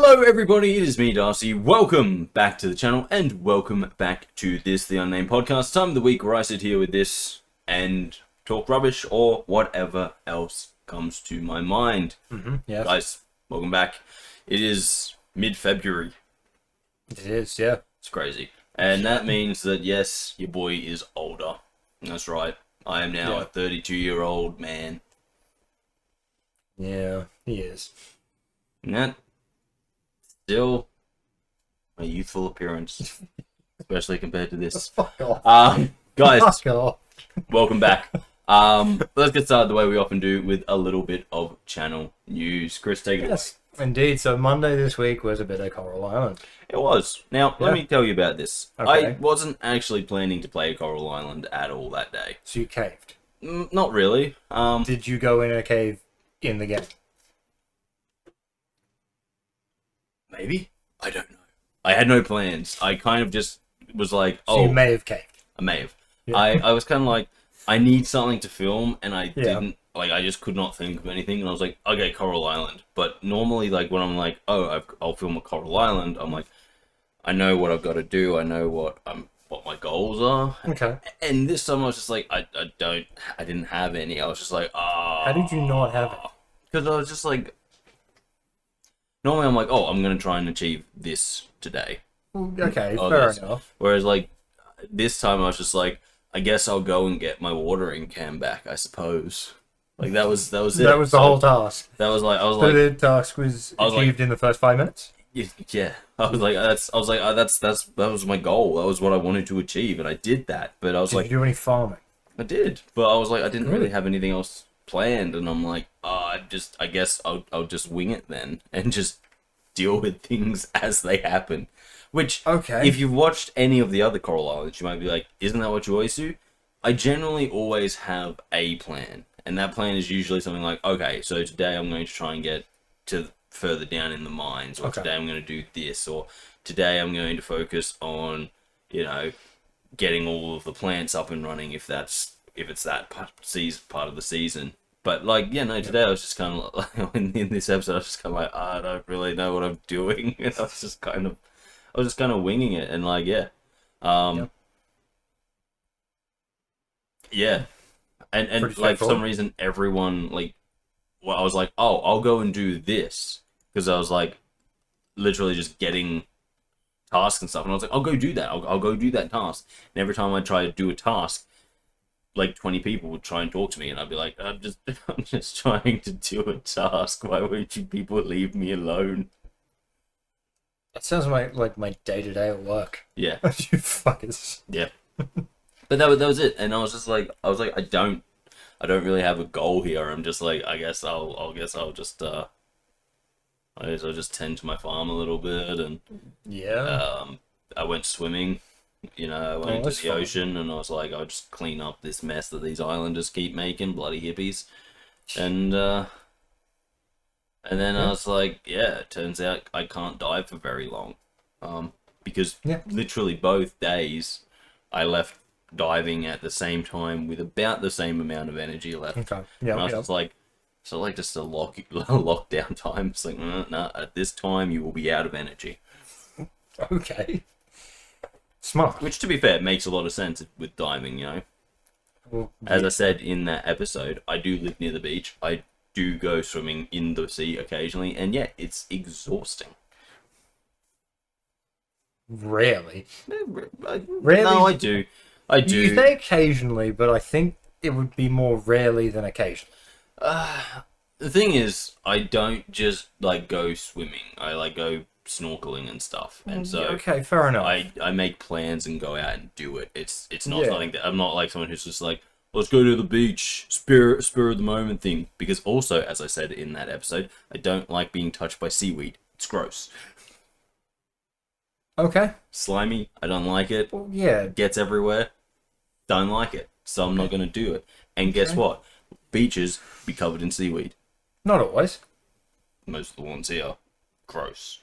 Hello everybody, it is me, Darcy. Welcome back to the channel, and welcome back to this, the Unnamed Podcast. Time of the week where I sit here with this and talk rubbish or whatever else comes to my mind. Yes. Guys, welcome back. It is mid-February. It is, yeah. It's crazy. And that means that, yes, your boy is older. That's right. I am now a 32-year-old man. Yeah, he is. And that still a youthful appearance, especially compared to this. Fuck off. Guys, Fuck off. welcome back. Let's get started the way we often do, with a little bit of channel news. Kris, take it Yes, indeed. So Monday this week was a bit of Coral Island. away. It was. Now, let me tell you about this. Okay. I wasn't actually planning to play Coral Island at all that day. So you caved. Not really. Did you go in a cave in the game? Maybe? I don't know. I had no plans. I kind of just was like, So you may have caved. I may have. Yeah. I was kind of like, I need something to film, and I Yeah. didn't, like, I just could not think of anything, and I was like, okay, Coral Island. But normally, like, when I'm like, oh, I'll film a Coral Island, I'm like, I know what I've got to do, I know what my goals are. Okay. And this time I was just like, I didn't have any. I was just like, How did you not have it? because I was just like, normally I'm like, oh, I'm going to try and achieve this today. Okay, Oh, fair this. enough. Whereas, like, this time I was just like, I guess I'll go and get my watering can back, I suppose. Like, that was it. That was the So, whole task. That was like, I was So like, the task was I was like- achieved in the first 5 minutes? yeah. I was like, that was my goal. That was what I wanted to achieve, and I did that. But I was Did like, you do any farming? I did, but I was like, I didn't really Really? have anything else planned, and I'm like, I guess I'll just wing it then, and just deal with things as they happen. Which, Okay. if you've watched any of the other Coral Islands, you might be like, isn't that what you always do? I generally always have a plan, and that plan is usually something like, okay, so today I'm going to try and get to further down in the mines, or Okay. today I'm going to do this, or today I'm going to focus on, you know, getting all of the plants up and running if it's that part of the season. But like, yeah, no, today I was just kind of like, in this episode, I was just kind of like, I don't really know what I'm doing. And I was just kind of winging it, and like, yeah, yeah, and Pretty like, for some straightforward. reason, everyone, like, well, I was like, oh, I'll go and do this, because I was like, literally just getting tasks and stuff, and I was like, I'll go do that. I'll go do that task. And every time I try to do a task, like 20 people would try and talk to me, and I'd be like, I'm just trying to do a task. Why won't you people leave me alone? That sounds like my day-to-day at work. Yeah, You fuckers. yeah. But that was it, and I was like, I don't really have a goal here. I'm just like, I guess I'll just tend to my farm a little bit, and Yeah. I went swimming. You know, I went into that's the fun. ocean, and I was like, I'll just clean up this mess that these islanders keep making, bloody hippies. And then I was like, yeah, it turns out I can't dive for very long. Because Yeah. literally both days I left diving at the same time with about the same amount of energy left. Okay. And I Yeah. was Yeah. just like, so like just a lockdown time. It's like, no, at this time you will be out of energy. Okay. Smart. Which, to be fair, makes a lot of sense with diving, you know. Well, As I said in that episode, I do live near the beach. I do go swimming in the sea occasionally, and yeah, it's exhausting. Rarely. Really? No, I do. I do. You say occasionally, but I think it would be more rarely than occasionally. The thing is, I don't just like go swimming. I like go snorkeling and stuff, and so Okay, fair enough. I make plans and go out and do it. It's not Yeah. something that I'm not like someone who's just like, let's go to the beach, spur of the moment thing. Because also, as I said in that episode, I don't like being touched by seaweed. It's gross, Okay. slimy. I don't like it. Well, yeah. Gets everywhere. Don't like it, so I'm not gonna do it. And guess Okay. what? Beaches be covered in seaweed. Not always. Most of the ones here, gross.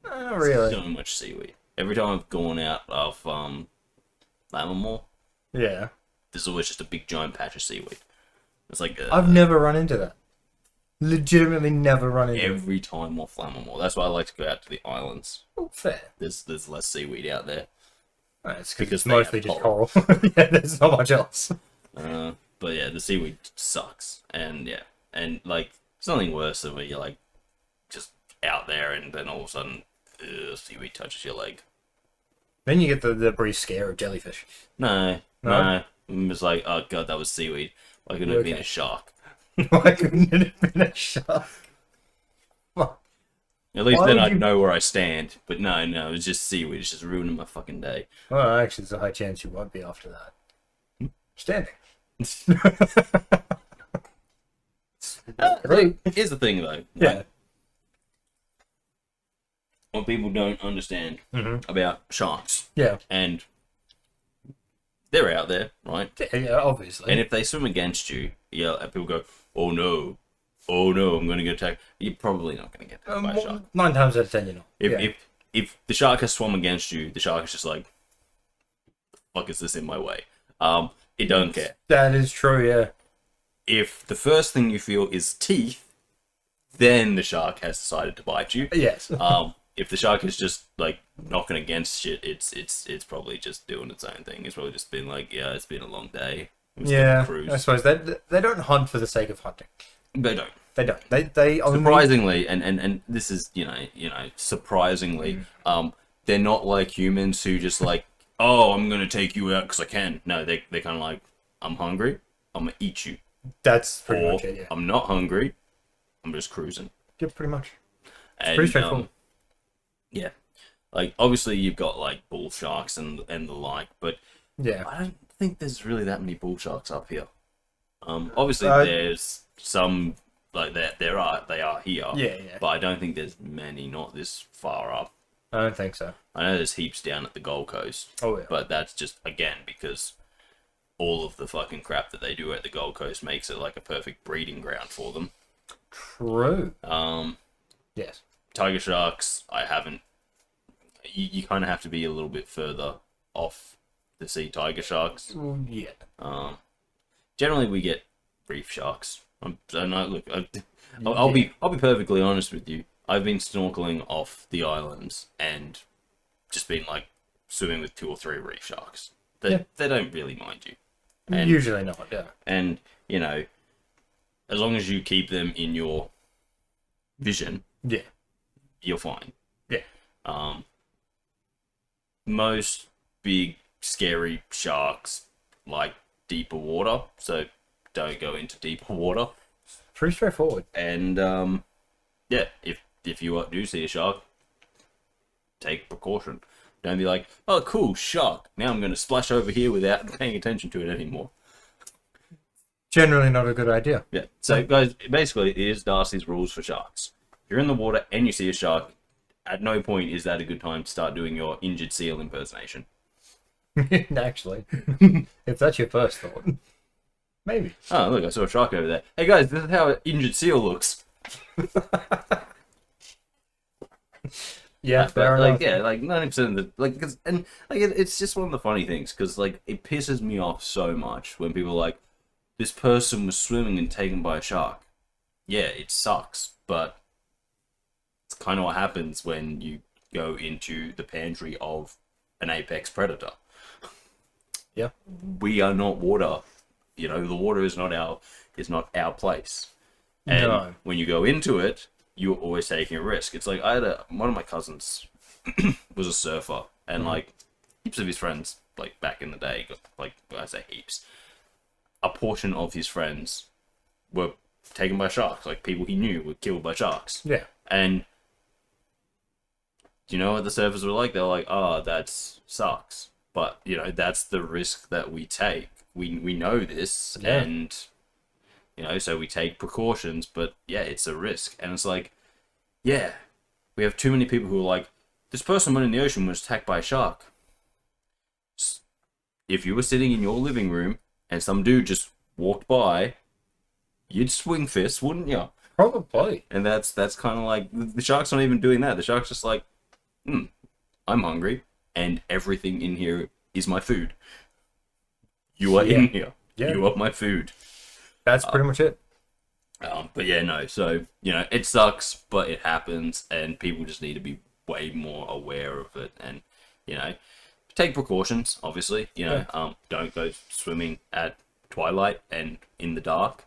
Not really. So much seaweed. Every time I've gone out of Lammermoor, Yeah. there's always just a big giant patch of seaweed. It's like I've never run into that. Legitimately never run into it. Every time off Lammermoor. That's why I like to go out to the islands. Oh, fair. There's less seaweed out there. It's Because it's they mostly have just coral. coral. Yeah, there's not much else. But yeah, the seaweed sucks. And yeah, and like, it's nothing worse than when you're like just out there and then all of a sudden seaweed touches your leg. Then you get the brief scare of jellyfish. No. I'm just like, oh god, that was seaweed. Why couldn't it have been Okay. a shark? Why couldn't it have been a shark? At least Why then would I'd you- know where I stand. But no, it was just seaweed. It's just ruining my fucking day. Well, actually, there's a high chance you won't be after that. Standing. Here's the thing though. Yeah. Like, what people don't understand about sharks, Yeah. and they're out there, right? Yeah, obviously. And if they swim against you, yeah, and people go, "Oh no, I'm going to get attacked." You're probably not going to get attacked by a shark. 9 times out of 10, you're not. If the shark has swum against you, the shark is just like, "The fuck is this in my way?" It don't care. That is true, yeah. If the first thing you feel is teeth, then the shark has decided to bite you. Yes. If the shark is just like knocking against shit, it's probably just doing its own thing. It's probably just been like, yeah, it's been a long day. Yeah, Cruise. I suppose they don't hunt for the sake of hunting. They don't. They don't. They only... Surprisingly, and this is surprisingly, they're not like humans who just like, oh, I'm gonna take you out because I can. No, they're kind of like, I'm hungry, I'm gonna eat you. That's pretty Or much it, yeah. I'm not hungry, I'm just cruising. Yeah, pretty much. And, Pretty straightforward. Yeah, like obviously you've got like bull sharks and the like, but Yeah. I don't think there's really that many bull sharks up here. Obviously there's some like they are here. Yeah. But I don't think there's many, not this far up. I don't think so. I know there's heaps down at the Gold Coast. Oh, yeah. But that's just, again, because all of the fucking crap that they do at the Gold Coast makes it like a perfect breeding ground for them. True. Yes. Tiger sharks, I haven't... You kind of have to be a little bit further off to see tiger sharks. Yeah. Generally, we get reef sharks. I'll be perfectly honest with you. I've been snorkeling off the islands and just been like swimming with 2 or 3 reef sharks. They don't really mind you. And, Usually not, yeah. And, as long as you keep them in your vision, Yeah. you're fine. Yeah. Most big, scary sharks like deeper water, so don't go into deeper water. Pretty straightforward. And, yeah, if you do see a shark, take precaution. Don't be like, oh, cool, shark. Now I'm going to splash over here without paying attention to it anymore. Generally not a good idea. Yeah. So, guys, basically, it is Darcy's rules for sharks. If you're in the water and you see a shark, at no point is that a good time to start doing your injured seal impersonation. Actually. If that's your first thought. Maybe. Oh, look, I saw a shark over there. Hey, guys, this is how an injured seal looks. Yeah, fair But, enough. like, yeah, like 90% of the, like, cause, and like, it's just one of the funny things, because, like, it pisses me off so much when people are like, this person was swimming and taken by a shark. Yeah, it sucks, but it's kind of what happens when you go into the pantry of an apex predator. Yeah. We are not water. The water is not our place. And No. when you go into it, you're always taking a risk. It's like one of my cousins was a surfer, and like heaps of his friends, like back in the day, like I say heaps, a portion of his friends were taken by sharks. Like people he knew were killed by sharks. Yeah. And you know what the surfers were like? They're like, oh, that sucks. But, that's the risk that we take. We know this, Yeah. and, so we take precautions, but, yeah, it's a risk. And it's like, yeah, we have too many people who are like, this person went in the ocean was attacked by a shark. If you were sitting in your living room and some dude just walked by, you'd swing fists, wouldn't you? Probably. And that's kind of like, the shark's not even doing that. The shark's just like, I'm hungry, and everything in here is my food. You are in here. Yeah. You are my food. That's pretty much it. But yeah, no. So it sucks, but it happens, and people just need to be way more aware of it, and you know, take precautions. Obviously, don't go swimming at twilight and in the dark.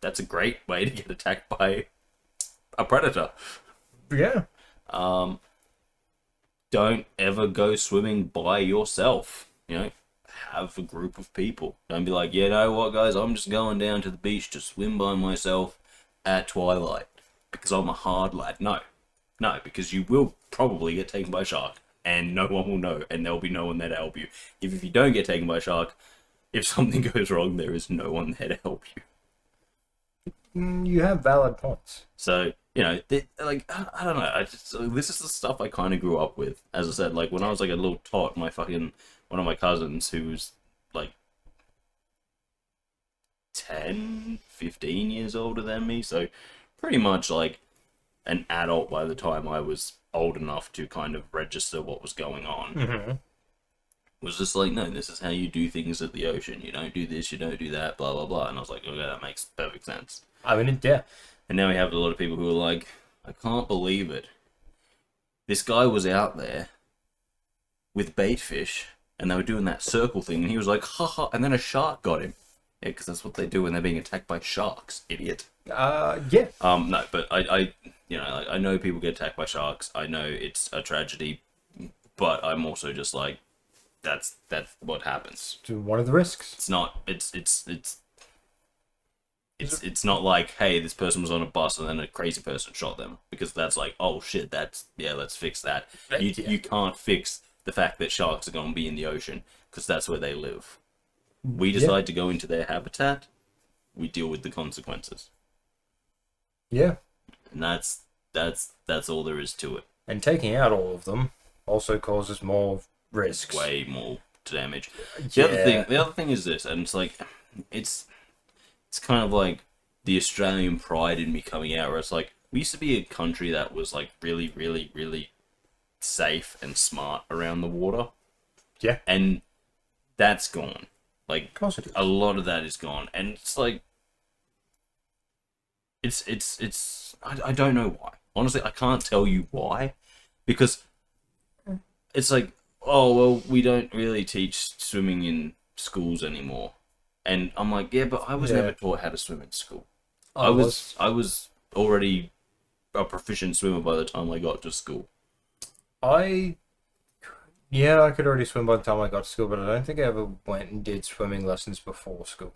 That's a great way to get attacked by a predator. Yeah. Don't ever go swimming by yourself. Have a group of people. Don't be like, know what, guys, I'm just going down to the beach to swim by myself at twilight because I'm a hard lad. No, because you will probably get taken by a shark, and no one will know, and there'll be no one there to help you. If you don't get taken by a shark, if something goes wrong, there is no one there to help you. You have valid points. So, I don't know. This is the stuff I kind of grew up with. As I said, like when I was like a little tot, one of my cousins who was like 10, 15 years older than me, so pretty much like an adult by the time I was old enough to kind of register what was going on. Mm-hmm. Was just like, no, this is how you do things at the ocean. You don't do this, you don't do that, blah, blah, blah. And I was like, okay, that makes perfect sense. I mean, yeah. And now we have a lot of people who are like, I can't believe it. This guy was out there with bait fish, and they were doing that circle thing, and he was like, haha, and then a shark got him. Yeah, because that's what they do when they're being attacked by sharks, idiot. Yeah. No, but I know people get attacked by sharks. I know it's a tragedy, but I'm also just like, that's what happens. To one of the risks. It's not. It's not like, hey, this person was on a bus and then a crazy person shot them, because that's like, oh shit, let's fix that. You can't fix the fact that sharks are going to be in the ocean, because that's where they live. We decide to go into their habitat, we deal with the consequences. Yeah. And that's all there is to it. And taking out all of them also causes more risks. Way more damage. The other thing is this, and it's like, it's kind of like the Australian pride in me coming out, where it's like, we used to be a country that was like really, really, really safe and smart around the water. Yeah. And that's gone. Like, of course it is. A lot of that is gone. And it's like, I don't know why. Honestly, I can't tell you why. Because it's like, oh, well, we don't really teach swimming in schools anymore. And I'm like, yeah, but I was never taught how to swim in school. I was already a proficient swimmer by the time I got to school. I could already swim by the time I got to school, but I don't think I ever went and did swimming lessons before school.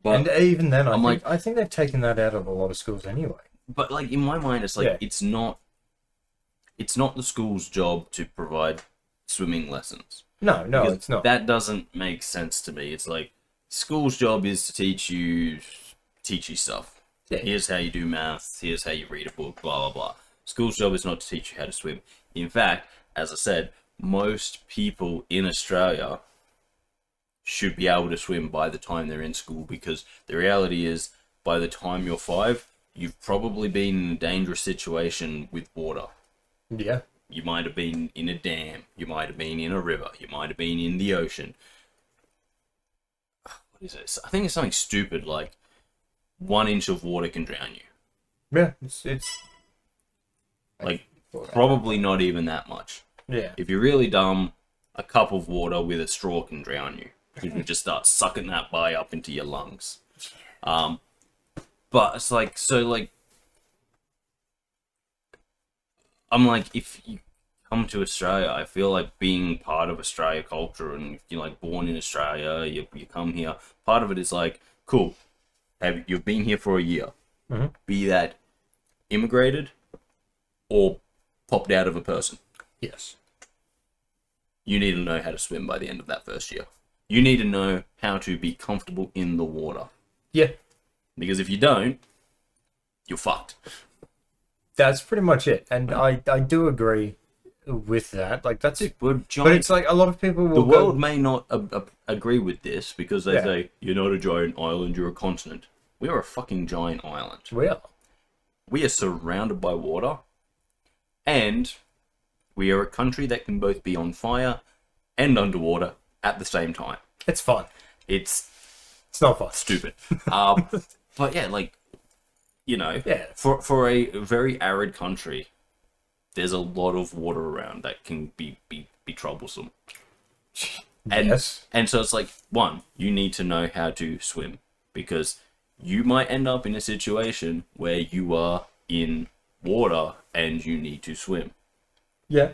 But and even then, I think they've taken that out of a lot of schools anyway. But like in my mind, it's like it's not the school's job to provide swimming lessons. No, it's not. That doesn't make sense to me. It's like, school's job is to teach you stuff. Yeah. Here's how you do maths. Here's how you read a book. Blah blah blah. School's job is not to teach you how to swim. In fact, as I said, most people in Australia should be able to swim by the time they're in school, because the reality is, by the time you're 5, you've probably been in a dangerous situation with water. Yeah. You might have been in a dam. You might have been in a river. You might have been in the ocean. What is it? I think it's something stupid like 1 inch of water can drown you. Yeah, it's like probably not even that much. Yeah. If you're really dumb, a cup of water with a straw can drown you. You can just start sucking that bye up into your lungs. But it's like, so like, I'm like, if you come to Australia, I feel like being part of Australia culture, and if you're like born in Australia, you come here, part of it is like, cool, you've been here for a year. Mm-hmm. Be that immigrated or popped out of a person. Yes. You need to know how to swim by the end of that first year. You need to know how to be comfortable in the water. Yeah. Because if you don't, you're fucked. That's pretty much it. And I do agree with that. Like, that's it. But it's like a lot of people will The world may not agree with this, because they say, you're not a giant island, you're a continent. We are a fucking giant island. We are. We are surrounded by water. And we are a country that can both be on fire and underwater at the same time. It's fun. It's It's not fun. Stupid. But yeah, like, you know, Yeah. for a very arid country, there's a lot of water around that can be troublesome. And, Yes. and so it's like, one, you need to know how to swim, because you might end up in a situation where you are in water and you need to swim, Yeah.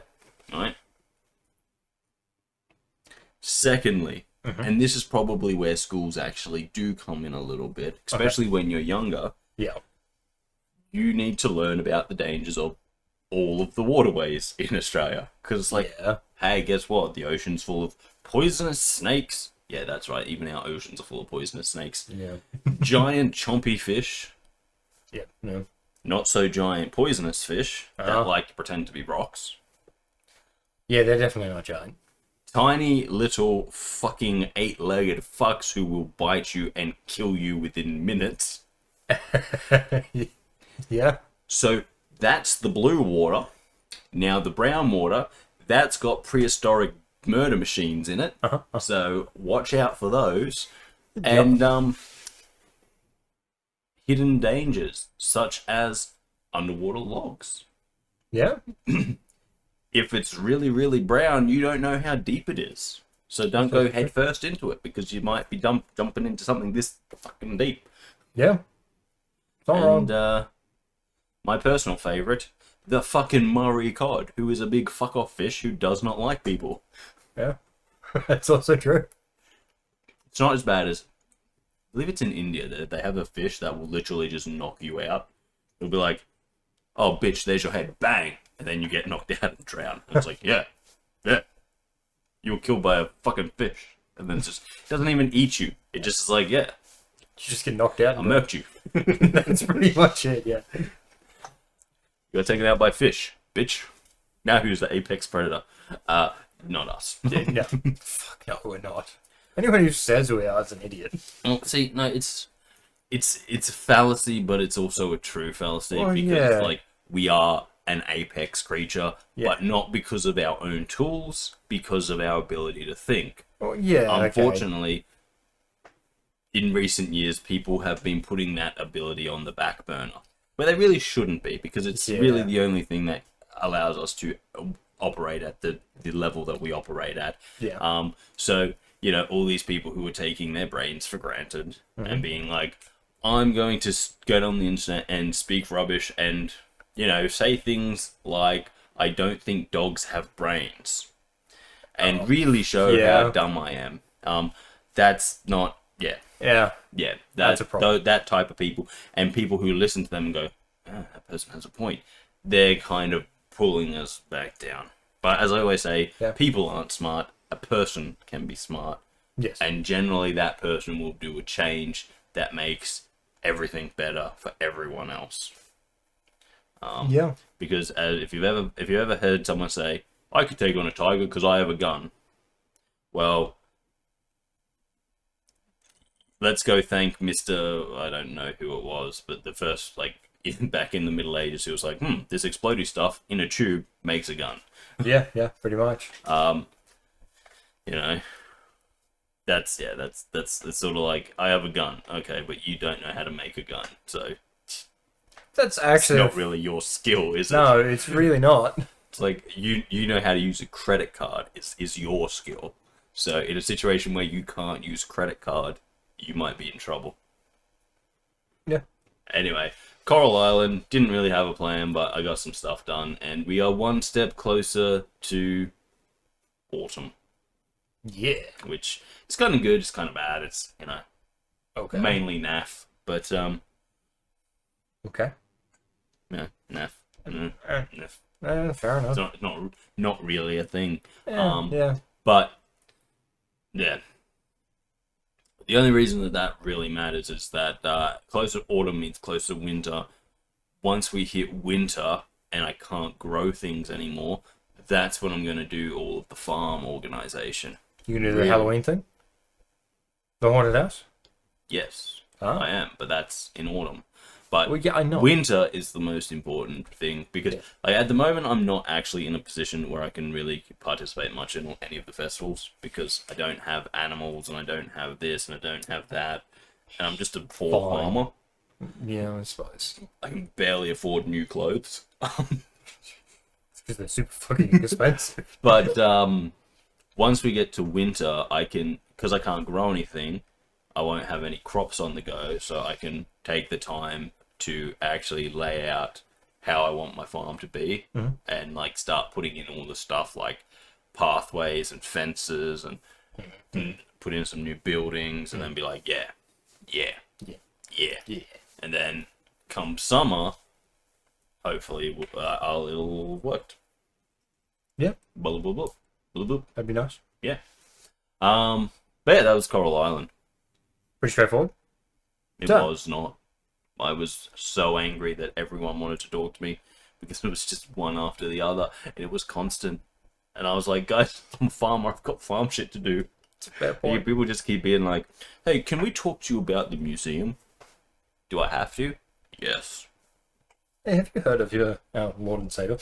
right? Secondly, and this is probably where schools actually do come in a little bit, especially when you're younger, Yeah. you need to learn about the dangers of all of the waterways in Australia. Because, like, Yeah. hey, guess what? The ocean's full of poisonous snakes. Yeah, that's right. Even our oceans are full of poisonous snakes. Yeah. Giant chompy fish. Yeah. No. Not so giant poisonous fish that Uh-huh. like to pretend to be rocks. Yeah, they're definitely not giant. Tiny little fucking 8-legged fucks who will bite you and kill you within minutes. Yeah. So that's the blue water. Now the brown water, that's got prehistoric murder machines in it. So watch out for those. And hidden dangers such as underwater logs. Yeah. If it's really, really brown, you don't know how deep it is. So don't go head first into it, because you might be jumping into something this fucking deep. Yeah. It's not wrong. And my personal favourite, the fucking Murray cod, who is a big fuck off fish who does not like people. Yeah. That's also true. It's not as bad as, I believe it's in India, that they have a fish that will literally just knock you out. It'll be like, oh bitch, there's your head, bang, and then you get knocked out and drown. And it's like, yeah, you were killed by a fucking fish. And then it doesn't even eat you. It just is like, yeah, You just get knocked out. I murked you. That's pretty much it, yeah. You got taken out by fish, bitch. Now who's the apex predator? Not us. No. Fuck no, we're not. Anyone who says we are is an idiot. Well, see, no, it's a fallacy, but it's also a true fallacy, Well, because yeah. like, we are an apex creature, Yeah. but not because of our own tools, because of our ability to think. Well, yeah, Unfortunately, in recent years, people have been putting that ability on the back burner, where they really shouldn't be, because it's really the only thing that allows us to operate at the level that we operate at. Yeah. So, you know, all these people who are taking their brains for granted and being like, I'm going to get on the internet and speak rubbish and, you know, say things like, I don't think dogs have brains, and really show how dumb I am. That's not, Yeah. that's a problem. that type of people, and people who listen to them and go, that person has a point, they're kind of pulling us back down. But as I always say, people aren't smart. A person can be smart. Yes. And generally that person will do a change that makes everything better for everyone else. Yeah. Because if you've ever heard someone say, I could take on a tiger because I have a gun. Well, let's go thank Mr. I don't know who it was, but the first, like, back in the Middle Ages, he was like, this explodey stuff in a tube makes a gun. Yeah, pretty much. You know, that's sort of like, I have a gun, okay, but you don't know how to make a gun, so That's it's actually not really your skill, is it? No, it's really not. It's like, you know how to use a credit card is your skill. So in a situation where you can't use credit card, you might be in trouble. Yeah. Anyway, Coral Island, didn't really have a plan, but I got some stuff done, and we are one step closer to autumn, Yeah. which is kind of good, it's kind of bad, it's, you know, Okay. mainly naff, but, Okay. yeah, naff. Naff. Fair enough. It's not really a thing. Yeah. But, yeah. The only reason that really matters is that closer autumn means closer winter. Once we hit winter and I can't grow things anymore, that's when I'm going to do all of the farm organization. You gonna do the Halloween thing? The haunted house? Yes, Ah. I am, but that's in autumn. But Well, yeah, I know. winter is the most important thing, because like, at the moment I'm not actually in a position where I can really participate much in any of the festivals, because I don't have animals and I don't have this and I don't have that. and I'm just a poor Fine. farmer. Yeah, I suppose. I can barely afford new clothes. Because they're super fucking expensive. But once we get to winter, because I can't grow anything, I won't have any crops on the go, so I can take the time to actually lay out how I want my farm to be, and like start putting in all the stuff like pathways and fences and put in some new buildings, and then be like, yeah. And then come summer, hopefully it'll work. Yeah. Blah, blah, blah, blah, blah. That'd be nice. Yeah. But yeah, that was Coral Island. Pretty straightforward. It Done. was not. I was so angry that everyone wanted to talk to me because it was just one after the other, and it was constant. And I was like, guys, I'm a farmer. I've got farm shit to do. It's a fair And people just keep being like, hey, can we talk to you about the museum? Do I have to? Yes. Hey, have you heard of your Lord and Savior?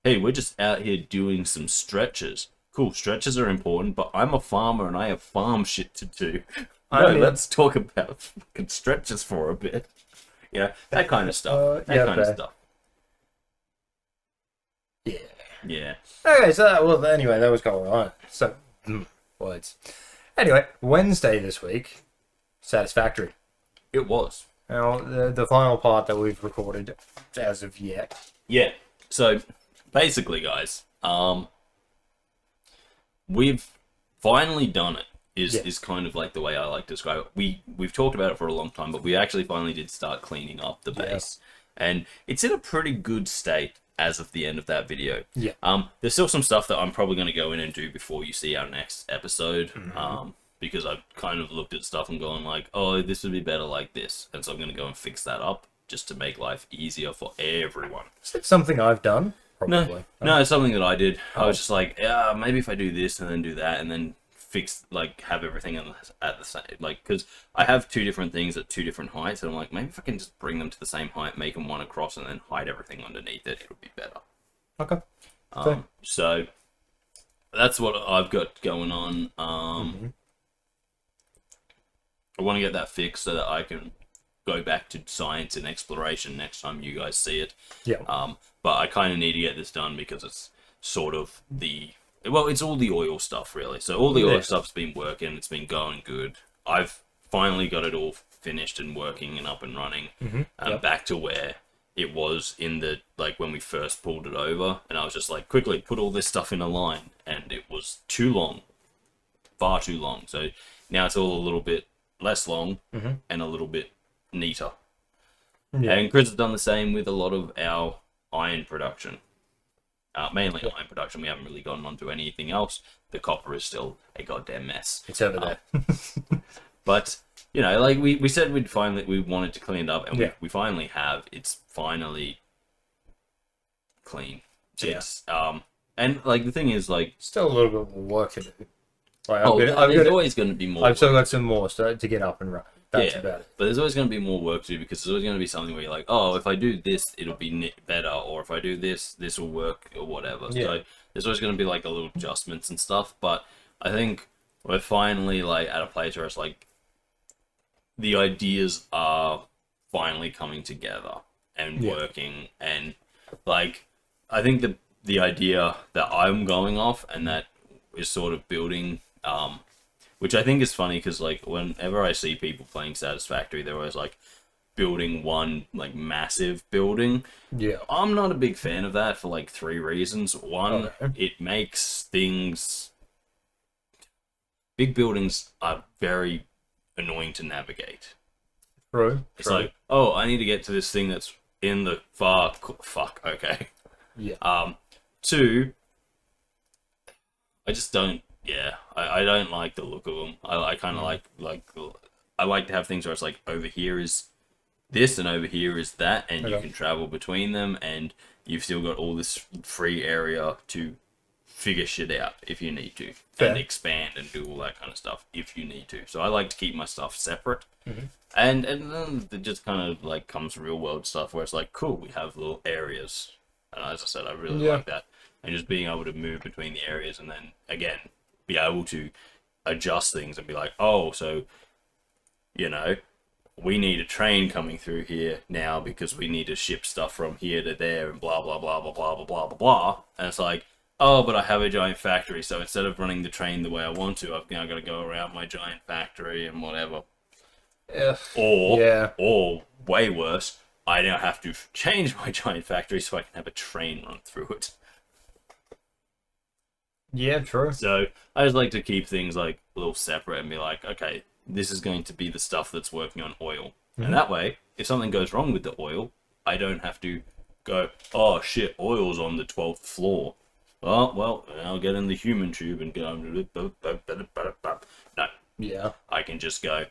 Hey, we're just out here doing some stretches. Cool, stretches are important, but I'm a farmer and I have farm shit to do. No, let's talk about fucking stretches for a bit. You know, that kind of stuff. That kind of stuff. Yeah. Yeah. Okay, so anyway, that was going on. So words. Anyway, Wednesday this week, satisfactory. It was. Now the final part that we've recorded as of yet. Yeah. So basically, guys, we've finally done it. Is kind of like the way I like to describe it. We've talked about it for a long time, but we actually finally did start cleaning up the base, and it's in a pretty good state as of the end of that video. Yeah. There's still some stuff that I'm probably going to go in and do before you see our next episode. Because I've kind of looked at stuff and gone like, oh, this would be better like this, and so I'm going to go and fix that up just to make life easier for everyone. Is it something I've done? Probably. No, it's something that I did. I was just like, yeah, maybe if I do this and then do that and then fix, like, have everything at the same, like, because I have two different things at two different heights, and I'm like, maybe if I can just bring them to the same height, make them one across, and then hide everything underneath it, it'll be better. Okay. So that's what I've got going on. I want to get that fixed so that I can go back to science and exploration next time you guys see it. Yeah. But I kind of need to get this done because it's sort of it's all the oil stuff, really. So all the oil stuff's been working. It's been going good. I've finally got it all finished and working and up and running. Back to where it was in the, like, when we first pulled it over. And I was just like, quickly, put all this stuff in a line. And it was too long. Far too long. So now it's all a little bit less long and a little bit neater. Yeah. And Kris has done the same with a lot of our iron production. Mainly iron production. We haven't really gotten onto anything else. The copper is still a goddamn mess. It's over there. But, you know, like we said we wanted to clean it up, and we finally have. It's finally clean. It's and like the thing is, like, still a little bit more work to do. Like, there's always going to be more. I've still got some more to get up and running. That's about it. But there's always going to be more work to do, because there's always going to be something where you're like, oh, if I do this, it'll be better, or if I do this, this will work, or whatever. Yeah. So there's always going to be like a little adjustments and stuff. But I think we're finally like at a place where it's like the ideas are finally coming together and working, and like I think the idea that I'm going off and that is sort of building. Which I think is funny, because like whenever I see people playing Satisfactory, they're always like building one like massive building. Yeah, I'm not a big fan of that for like 3 reasons. One, it makes things. Big buildings are very annoying to navigate. True. It's like, oh, I need to get to this thing that's in the far. Fuck. Okay. Yeah. 2, I just don't. Yeah, I don't like the look of them. I kind of like I like to have things where it's like, over here is this and over here is that, and you can travel between them, and you've still got all this free area to figure shit out if you need to, and expand and do all that kind of stuff if you need to. So I like to keep my stuff separate, and then it just kind of like comes real world stuff where it's like, cool, we have little areas, and as I said, I really like that, and just being able to move between the areas, and then again be able to adjust things and be like, oh, so, you know, we need a train coming through here now because we need to ship stuff from here to there and blah, blah, blah, blah, blah, blah, blah, blah, blah. And it's like, oh, but I have a giant factory, so instead of running the train the way I want to, I've now got to go around my giant factory and whatever. Ugh. Or way worse, I now have to change my giant factory so I can have a train run through it. Yeah, true. So I just like to keep things like a little separate and be like, okay, this is going to be the stuff that's working on oil. And that way, if something goes wrong with the oil, I don't have to go, oh shit, oil's on the 12th floor. Oh, well, I'll get in the human tube and go, no. Yeah. I can just go,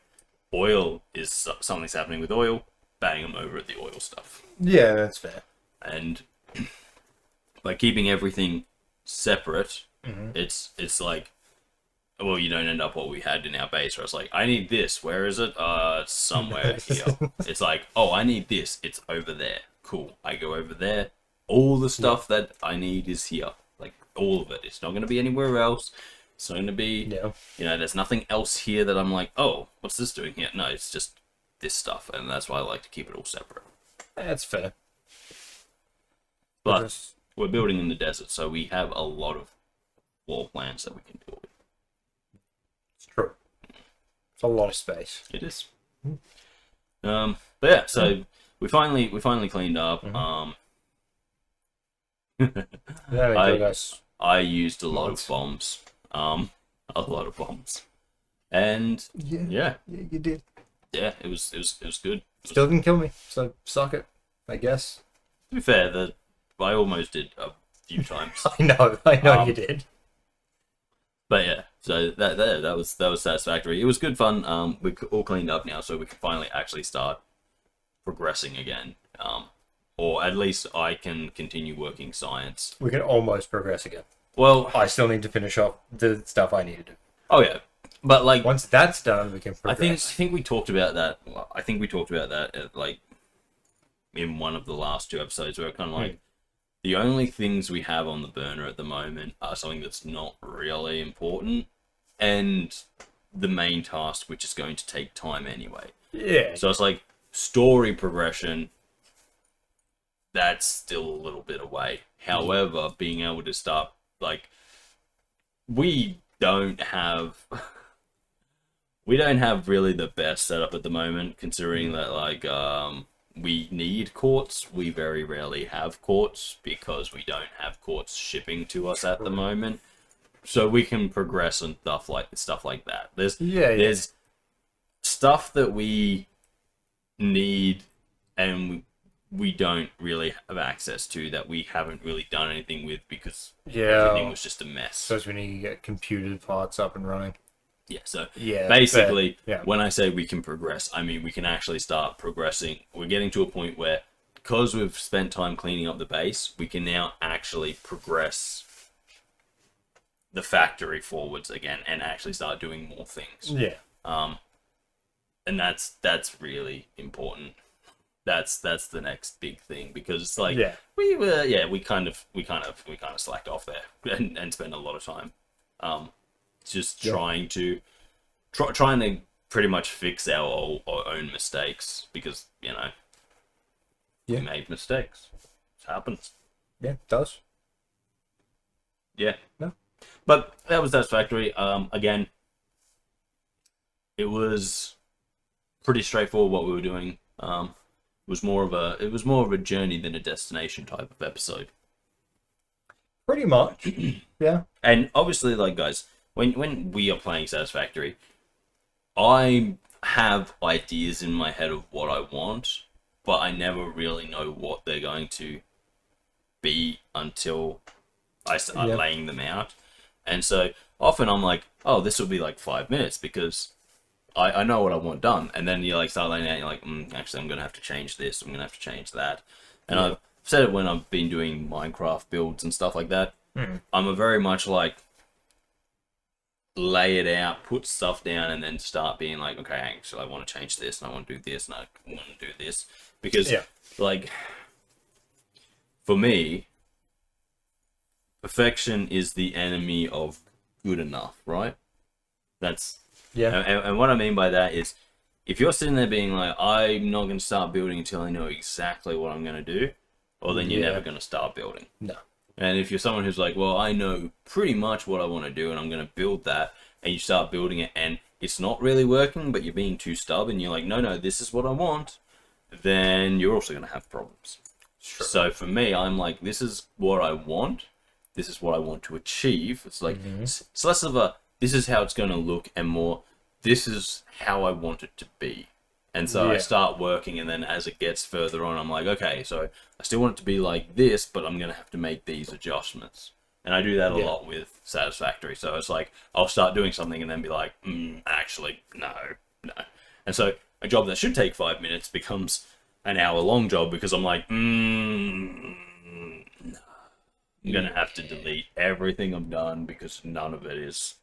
oil is, something's happening with oil, bang them over at the oil stuff. Yeah, that's fair. And by keeping everything separate, it's like, well, you don't end up what we had in our base, where it's like, I need this, where is it? It's somewhere here. It's like, oh, I need this, it's over there. Cool, I go over there. All the stuff that I need is here. Like, all of it. It's not going to be anywhere else. It's not going to be, you know, there's nothing else here that I'm like, oh, what's this doing here? No, it's just this stuff, and that's why I like to keep it all separate. That's fair. But we're building in the desert, so we have a lot of floor plans that we can deal with. It's true. It's a lot of space. It is. But yeah, so we finally cleaned up. I used a lot of bombs. A lot of bombs. And yeah, you did. Yeah, it was good. Still didn't kill me, so suck it, I guess. To be fair, I almost did a few times. I know you did. But yeah, so that was satisfactory. It was good fun. We all cleaned up now, so we can finally actually start progressing again. Or at least I can continue working science. We can almost progress again. Well, I still need to finish off the stuff I need to do. Oh yeah, but like once that's done, we can progress. I think we talked about that. I think we talked about that at, like, in one of the last two episodes, where kind of like the only things we have on the burner at the moment are something that's not really important, and the main task, which is going to take time anyway. Yeah. So it's like story progression. That's still a little bit away. However, being able to start, like, we don't have really the best setup at the moment, considering that, like, we need quartz. We very rarely have quartz because we don't have quartz shipping to us at the moment. So we can progress and stuff like that. There's stuff that we need and we don't really have access to, that we haven't really done anything with because everything was just a mess. So we need to get computer parts up and running. Yeah, so basically, yeah. When I say we can progress, I mean we can actually start progressing. We're getting to a point where, because we've spent time cleaning up the base, we can now actually progress the factory forwards again and actually start doing more things. Yeah. And that's really important. That's the next big thing, because it's like we kind of slacked off there and spent a lot of time just trying to pretty much fix our own mistakes, because we made mistakes. It happens. Yeah, it does. Yeah. No. But that was satisfactory. Again, it was pretty straightforward what we were doing. It was more of a journey than a destination type of episode. Pretty much. Yeah. And obviously, like, guys, when we are playing Satisfactory, I have ideas in my head of what I want, but I never really know what they're going to be until I start laying them out. And so often I'm like, oh, this will be like 5 minutes because I know what I want done. And then you like start laying out and you're like, actually, I'm going to have to change this. I'm going to have to change that. And I've said it when I've been doing Minecraft builds and stuff like that. I'm a very much like, lay it out, put stuff down, and then start being like, okay, actually, I want to change this, and I want to do this, and I want to do this. Because, like, for me, perfection is the enemy of good enough, right? That's Yeah. and what I mean by that is, if you're sitting there being like, I'm not going to start building until I know exactly what I'm going to do, well, then you're never going to start building. No. And if you're someone who's like, well, I know pretty much what I want to do and I'm going to build that, and you start building it and it's not really working, but you're being too stubborn, you're like, no, this is what I want, then you're also going to have problems. Sure. So for me, I'm like, this is what I want. This is what I want to achieve. It's like, it's less of a, this is how it's going to look, and more, this is how I want it to be. And so I start working, and then as it gets further on, I'm like, okay, so I still want it to be like this, but I'm going to have to make these adjustments. And I do that a lot with Satisfactory. So it's like, I'll start doing something and then be like, actually, no. And so a job that should take 5 minutes becomes an hour-long job because I'm like, no. I'm going to have to delete everything I've done because none of it's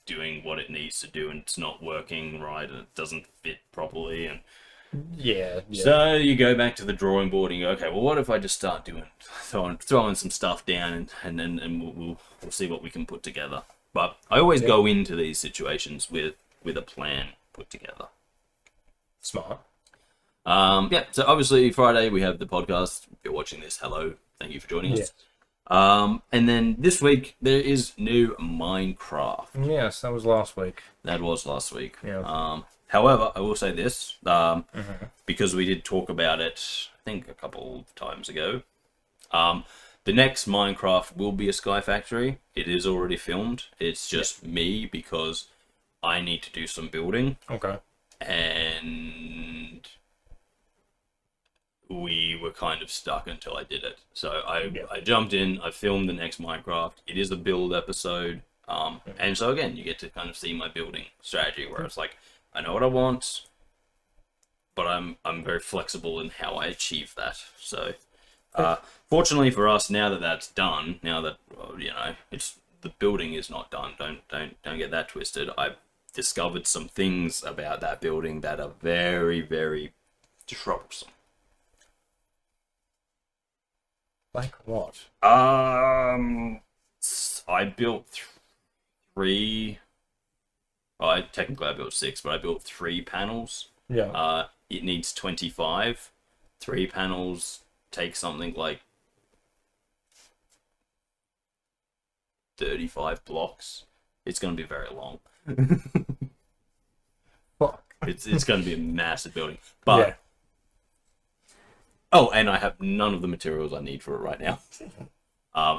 doing what it needs to do, and it's not working right, and it doesn't fit properly, and so you go back to the drawing board and you go, okay, well, what if I just start throwing some stuff down, and we'll see what we can put together. But I always go into these situations with a plan put together. Smart. So obviously Friday we have the podcast. If you're watching this, hello, thank you for joining us. And then this week there is new Minecraft. Yes, that was last week. That was last week. Yeah. However, I will say this, because we did talk about it, I think, a couple of times ago. The next Minecraft will be a Sky Factory. It is already filmed. It's just me because I need to do some building. Okay. And we were kind of stuck until I did it. So I jumped in, I filmed the next Minecraft. It is a build episode. And so again, you get to kind of see my building strategy where it's like, I know what I want, but I'm very flexible in how I achieve that. So fortunately for us, now that that's done, now that it's the building is not done. Don't get that twisted. I've discovered some things about that building that are very, very troublesome. Like what? I built three. Well, technically I built 6, but I built 3 panels. Yeah. It needs 25. 3 panels take something like 35 blocks. It's going to be very long. Fuck. It's going to be a massive building. But oh, and I have none of the materials I need for it right now.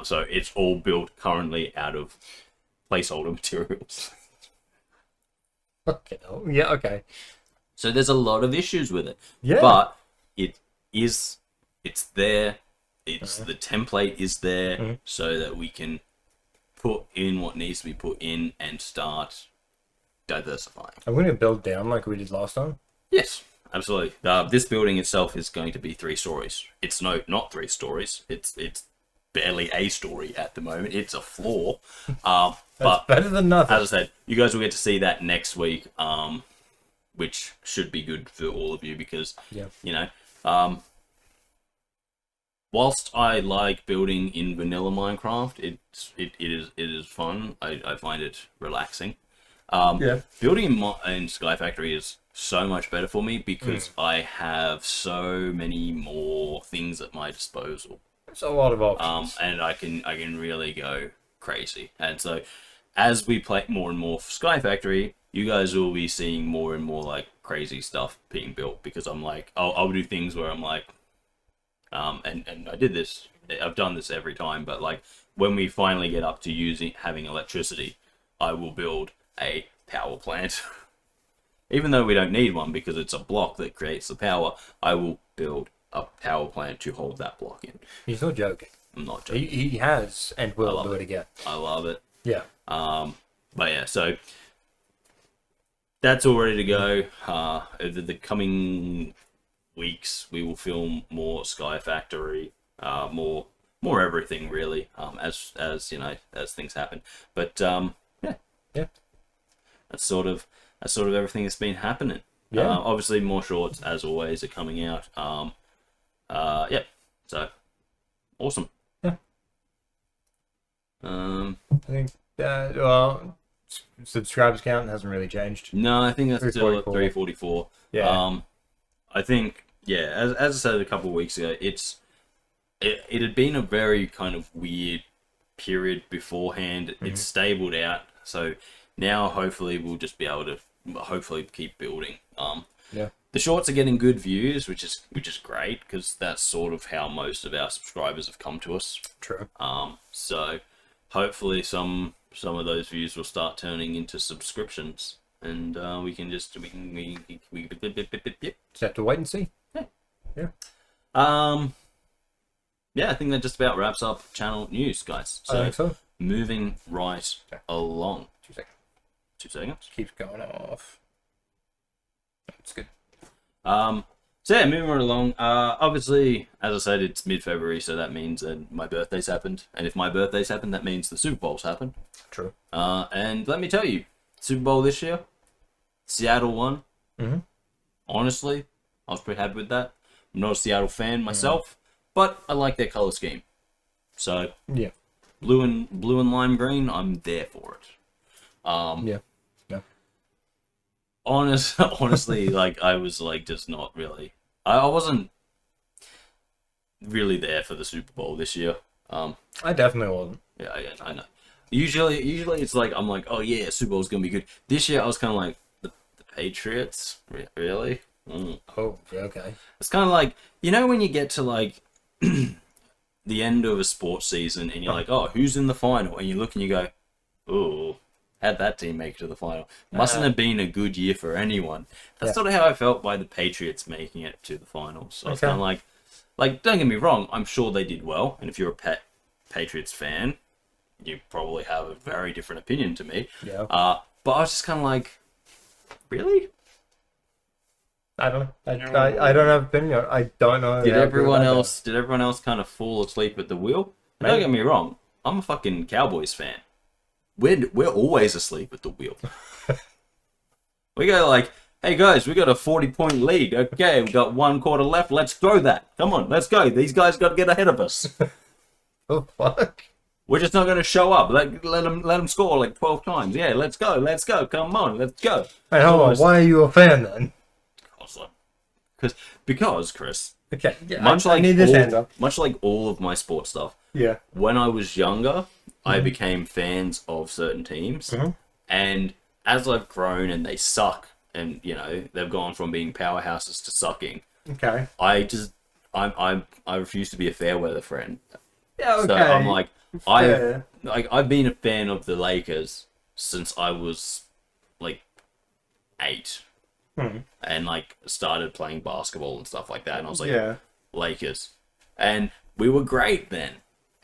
So it's all built currently out of placeholder materials. Okay. Yeah, okay. So there's a lot of issues with it. Yeah. But it's there. It's the template is there so that we can put in what needs to be put in and start diversifying. I'm going to build down like we did last time. Yes, absolutely. This building itself is going to be 3 stories. It's not 3 stories. It's barely a story at the moment. It's a floor. But better than nothing. As I said, you guys will get to see that next week, which should be good for all of you because, whilst I like building in vanilla Minecraft, it is fun. I find it relaxing. Building in Sky Factory is so much better for me because I have so many more things at my disposal. It's a lot of options. And I can really go crazy. And so as we play more and more Sky Factory, you guys will be seeing more and more like crazy stuff being built because I'm like, I'll do things where I'm like, and I did this, I've done this every time, but like when we finally get up to having electricity, I will build a power plant. Even though we don't need one because it's a block that creates the power, I will build a power plant to hold that block in. He's not joking. I'm not joking. He has and will do it again. I love it. Yeah. But yeah, so that's all ready to go. Over the coming weeks, we will film more Sky Factory, more everything really, as things happen. But that's sort of everything that's been happening. Obviously, more shorts as always are coming out. So awesome. I think subscribers count hasn't really changed. No, I think that's still at 344. Yeah. I think, yeah, as I said a couple of weeks ago, it had been a very kind of weird period beforehand. It's stabled out, so now hopefully we'll just be able to keep building. Yeah. The shorts are getting good views, which is great, because that's sort of how most of our subscribers have come to us. True. So hopefully some of those views will start turning into subscriptions, and we just have to wait and see. Yeah. Yeah, I think that just about wraps up channel news, guys. I think so. Moving right along. 2 seconds. 2 seconds. Keeps going off. That's good. So yeah, moving right along. Obviously, as I said, it's mid-February, so that means that my birthday's happened. And if my birthday's happened, that means the Super Bowl's happened. True. And let me tell you, Super Bowl this year, Seattle won. Honestly, I was pretty happy with that. I'm not a Seattle fan myself, but I like their color scheme. So yeah, blue and lime green, I'm there for it. Yeah. Honestly, like, I was like just not really. I wasn't really there for the Super Bowl this year. I definitely wasn't. Yeah, I know. Usually it's like I'm like, oh yeah, Super Bowl's gonna be good. This year I was kind of like, the Patriots, really? Oh, okay. It's kind of like, you know, when you get to like the end of a sports season and you're like, oh, who's in the final? And you look and you go, oh, how'd that team make it to the final? Mustn't have been a good year for anyone. That's sort of how I felt by the Patriots making it to the finals. So I was kind of like, don't get me wrong, I'm sure they did well. And if you're a Patriots fan, you probably have a very different opinion to me. Yeah. But I was just kind of like, really? I don't know. I don't have an opinion. I don't know. Did everyone else kind of fall asleep at the wheel? And don't get me wrong, I'm a fucking Cowboys fan. We're always asleep at the wheel. We go like, hey guys, we got a 40-point lead. Okay, we got 1 quarter left. Let's throw that. Come on, let's go. These guys got to get ahead of us. Oh fuck. We're just not going to show up. Let them score like 12 times. Yeah, let's go. Come on, let's go. Hey, hold on. Why are you a fan then? Because Chris. Okay. Yeah, much I need this answer. Much like all of my sports stuff. Yeah. When I was younger, I became fans of certain teams, and as I've grown and they suck, and you know they've gone from being powerhouses to sucking. Okay. I refuse to be a fair weather friend. Yeah. Okay. So I'm like, I've been a fan of the Lakers since I was like 8. And like started playing basketball and stuff like that, and I was like, Lakers, and we were great then,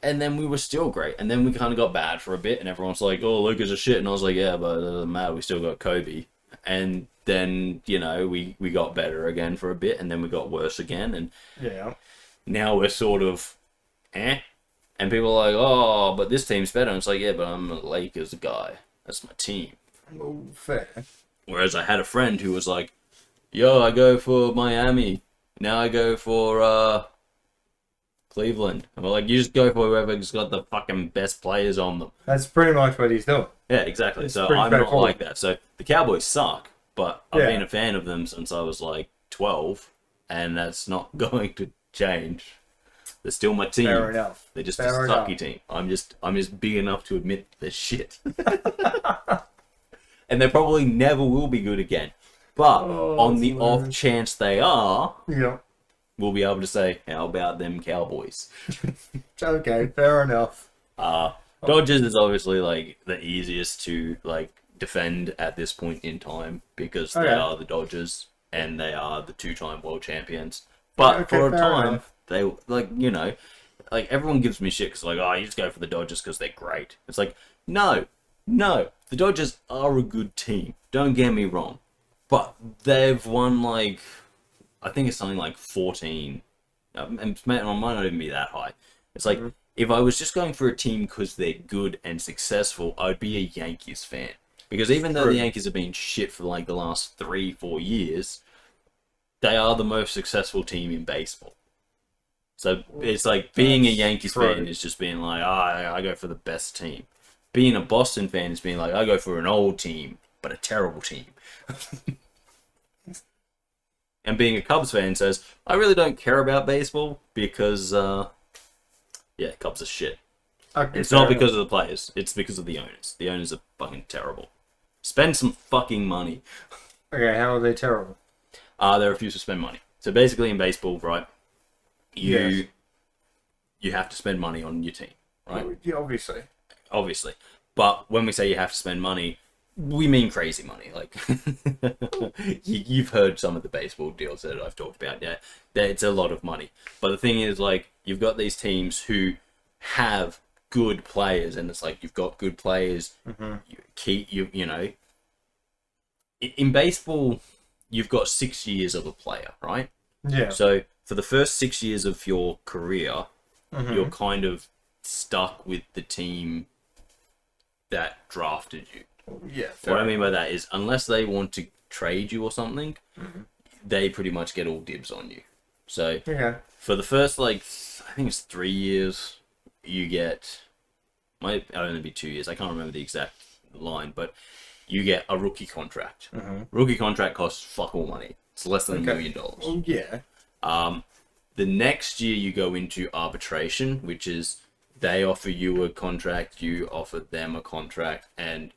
and then we were still great, and then we kind of got bad for a bit, and everyone's like, oh, Lakers are shit, and I was like, yeah, but it doesn't matter, we still got Kobe, and then you know we got better again for a bit, and then we got worse again, and now we're sort of and people are like, oh, but this team's better, and it's like, yeah, but I'm a Lakers guy, that's my team. Oh, fair. Whereas I had a friend who was like, yo, I go for Miami. Now I go for Cleveland. I'm like, you just go for whoever's got the fucking best players on them. That's pretty much what he's doing. Yeah, exactly. So I'm not like that. So the Cowboys suck, but I've been a fan of them since I was like 12, and that's not going to change. They're still my team. Fair enough. They're just a sucky team. I'm just big enough to admit they're shit. And they probably never will be good again. But on the off chance they are, we'll be able to say, how about them Cowboys? Okay, fair enough. Dodgers is obviously like the easiest to like defend at this point in time because they are the Dodgers and they are the 2-time world champions. But for a time, they like, you know, like everyone gives me shit because like, oh, you just go for the Dodgers because they're great. It's like, no. The Dodgers are a good team. Don't get me wrong. But they've won like, I think it's something like 14. And it might not even be that high. It's like, if I was just going for a team because they're good and successful, I'd be a Yankees fan. Because even though the Yankees have been shit for like the last 3-4 years, they are the most successful team in baseball. So it's like being a Yankees fan is just being like, I go for the best team. being a Boston fan is being like, I go for an old team, but a terrible team. And being a Cubs fan says, I really don't care about baseball because, Cubs are shit. Okay, It's not because of the players. It's because of the owners. The owners are fucking terrible. Spend some fucking money. Okay, how are they terrible? They refuse to spend money. So basically in baseball, right, you have to spend money on your team, right? Yeah, obviously. Obviously. But when we say you have to spend money, we mean crazy money. Like, you've heard some of the baseball deals that I've talked about. Yeah, it's a lot of money. But the thing is, like, you've got these teams who have good players, and it's like you've got good players. You know, in baseball, you've got 6 years of a player, right? Yeah. So for the first 6 years of your career, you're kind of stuck with the team that drafted you. Yeah. What I mean by that is, unless they want to trade you or something, they pretty much get all dibs on you. So for the first, like, I think it's 3 years, you get, might only be 2 years, I can't remember the exact line, but you get a rookie contract. Rookie contract costs fuck all money. It's less than $1 million. Well, yeah. The next year you go into arbitration, which is they offer you a contract, you offer them a contract, and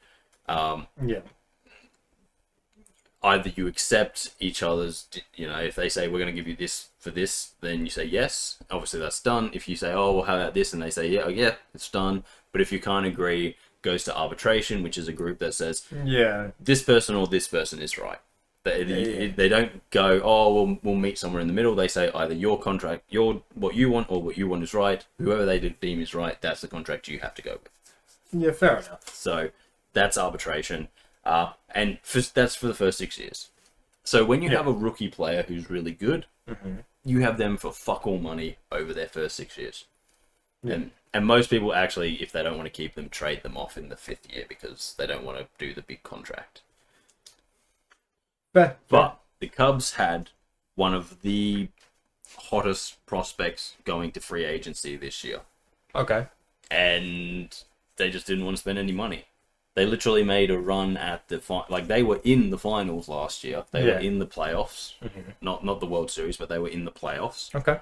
either you accept each other's, you know, if they say we're going to give you this for this, then you say yes. Obviously that's done. If you say, oh, we'll have this, and they say, yeah, it's done. But if you can't agree, goes to arbitration, which is a group that says, this person or this person is right. They don't go, oh, we'll meet somewhere in the middle. They say either your contract, what you want, or what you want is right. Whoever they deem is right, that's the contract you have to go with. Yeah, fair enough. So that's arbitration. And that's for the first 6 years. So when you have a rookie player who's really good, you have them for fuck all money over their first 6 years. And most people actually, if they don't want to keep them, trade them off in the 5th year because they don't want to do the big contract. But the Cubs had one of the hottest prospects going to free agency this year. Okay. And they just didn't want to spend any money. They literally made a run at the like they were in the finals last year. They were in the playoffs, not the World Series, but they were in the playoffs. Okay.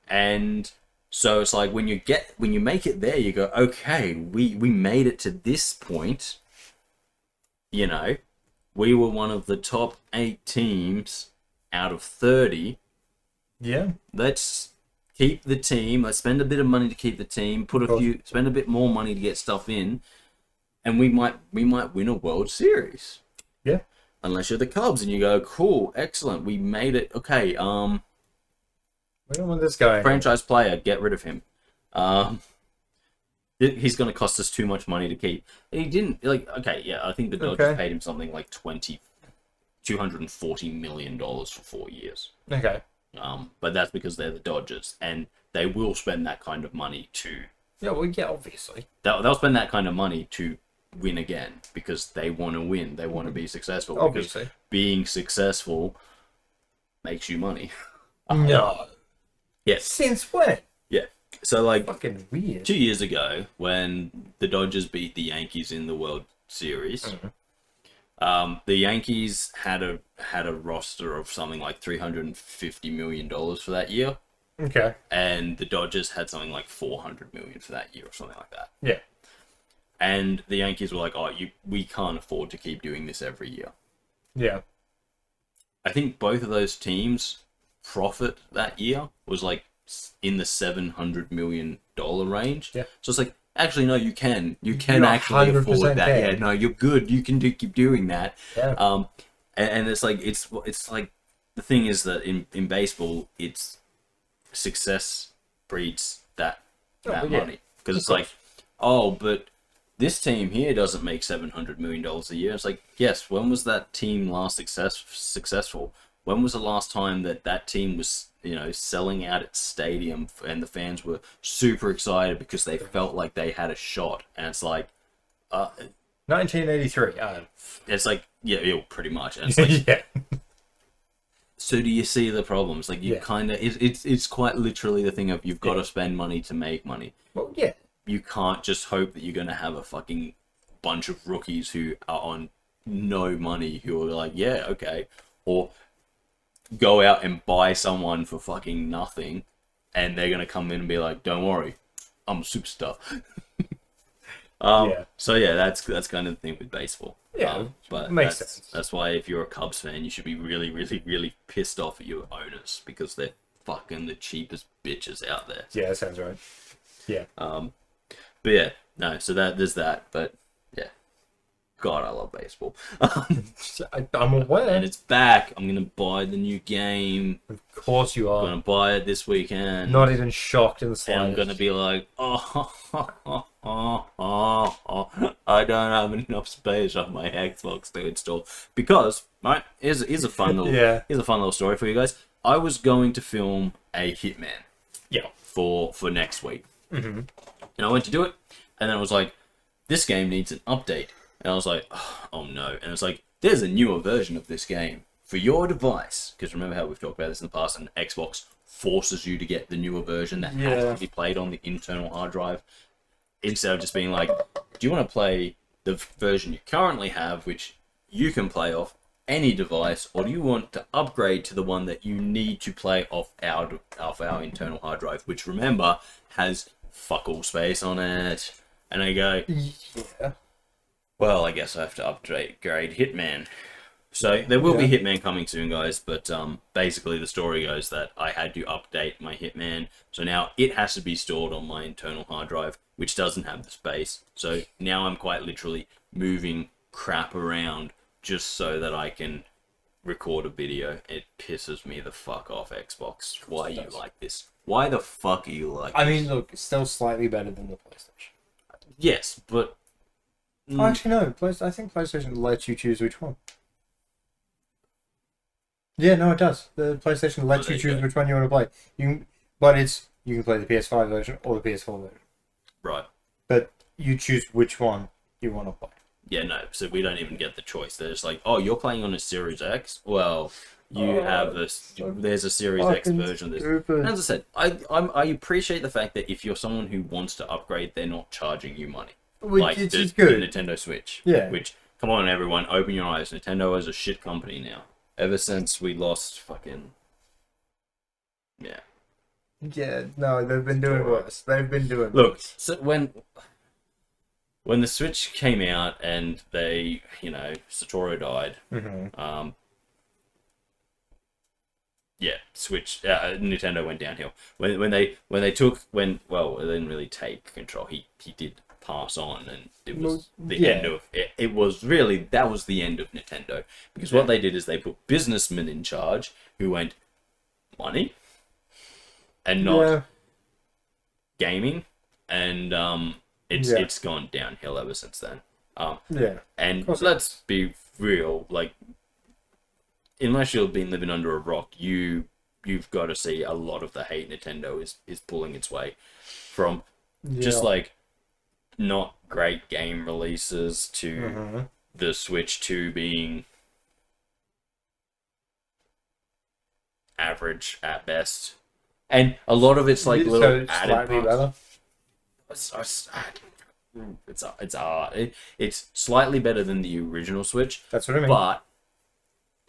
And so it's like when you make it there, you go, okay, we made it to this point. You know, we were one of the top 8 teams out of 30. Yeah. Let's keep the team. Let's spend a bit of money to keep the team. Spend a bit more money to get stuff in. And we might win a World Series. Yeah. Unless you're the Cubs and you go, cool, excellent, we made it. Okay, we don't want this guy. Franchise player, get rid of him. He's going to cost us too much money to keep. And he didn't, like, okay, yeah, I think the Dodgers paid him something like $240 million for 4 years. Okay. But that's because they're the Dodgers, and they will spend that kind of money to... Yeah, well, yeah, obviously. They'll spend that kind of money to win again because they want to win. They want to be successful. Obviously. Because being successful makes you money. No. Yes. Since when? Yeah. So, like, fucking weird. 2 years ago, when the Dodgers beat the Yankees in the World Series, the Yankees had a roster of something like $350 million for that year. Okay. And the Dodgers had something like $400 million for that year or something like that. Yeah. And the Yankees were like, we can't afford to keep doing this every year. Yeah. I think both of those teams' profit that year was like in the $700 million range. Yeah. So it's like, actually, no, you can. You can actually afford that. Yeah, no, you're good. You can keep doing that. Yeah. And it's like, it's like, the thing is that in baseball, it's success breeds that money. Because it's like, oh, but this team here doesn't make $700 million a year. It's like, yes, when was that team last successful? When was the last time that team was, selling out its stadium and the fans were super excited because they felt like they had a shot? And it's like, 1983. It's like, yeah, pretty much. And it's like, yeah. So do you see the problems? Like, you kind of, it's quite literally the thing of you've got to spend money to make money. Well, yeah. you can't just hope that you're going to have a fucking bunch of rookies who are on no money who are like, yeah, okay, or go out and buy someone for fucking nothing, and they're going to come in and be like, don't worry, I'm a superstar. So yeah, that's kind of the thing with baseball. Yeah, but makes sense. That's why if you're a Cubs fan, you should be really, really, really pissed off at your owners because they're fucking the cheapest bitches out there. Yeah, that sounds right. Yeah. But yeah, no. So there's that. But yeah, God, I love baseball. I'm aware. And it's back. I'm gonna buy the new game. Of course you I'm are. gonna buy it this weekend. Not even shocked in the And slightest. I'm gonna be like, I don't have enough space on my Xbox to install because right. Here's a fun little here's a fun little story for you guys. I was going to film a Hitman. Yeah. For next week. Mm-hmm. And I went to do it, and then I was like, this game needs an update. And I was like, oh no. And it's like, there's a newer version of this game for your device. Because remember how we've talked about this in the past, and Xbox forces you to get the newer version that has to be played on the internal hard drive. Instead of just being like, do you want to play the version you currently have, which you can play off any device, or do you want to upgrade to the one that you need to play off our internal hard drive, which remember has fuck all space on it? And I go, yeah. Well, I guess I have to upgrade Hitman. So there will be Hitman coming soon, guys. But basically, the story goes that I had to update my Hitman, so now it has to be stored on my internal hard drive, which doesn't have the space. So now I'm quite literally moving crap around just so that I can record a video. It pisses me the fuck off, Xbox. Why are you like this? Why the fuck are you like this? I mean, look, it's still slightly better than the PlayStation. Yes, but... Actually, no. I think PlayStation lets you choose which one. Yeah, no, it does. The PlayStation lets you choose which one you want to play. You can play the PS5 version or the PS4 version. Right. But you choose which one you want to play. Yeah, no, so we don't even get the choice. They're just like, oh, you're playing on a Series X? Well, you have this. There's a Series X version of this. And as I said, I appreciate the fact that if you're someone who wants to upgrade, they're not charging you money. Like it's the good. Nintendo Switch. Yeah. Which, come on, everyone, open your eyes. Nintendo is a shit company now. Ever since we lost fucking... Yeah. Yeah, no, they've been doing worse. They've been doing Look, worse. so when the Switch came out and they, Satoru died, Switch, Nintendo went downhill. When they didn't really take control. He did pass on, and it was the end of it. It was really, that was the end of Nintendo, because what they did is they put businessmen in charge who went money and not gaming, and it's gone downhill ever since then. And let's be real, like, unless you've been living under a rock, you've got to see a lot of the hate Nintendo is pulling its way from just like not great game releases to the Switch 2 being average at best, and a lot of it's like little added parts. It's slightly better than the original Switch. That's what I mean. But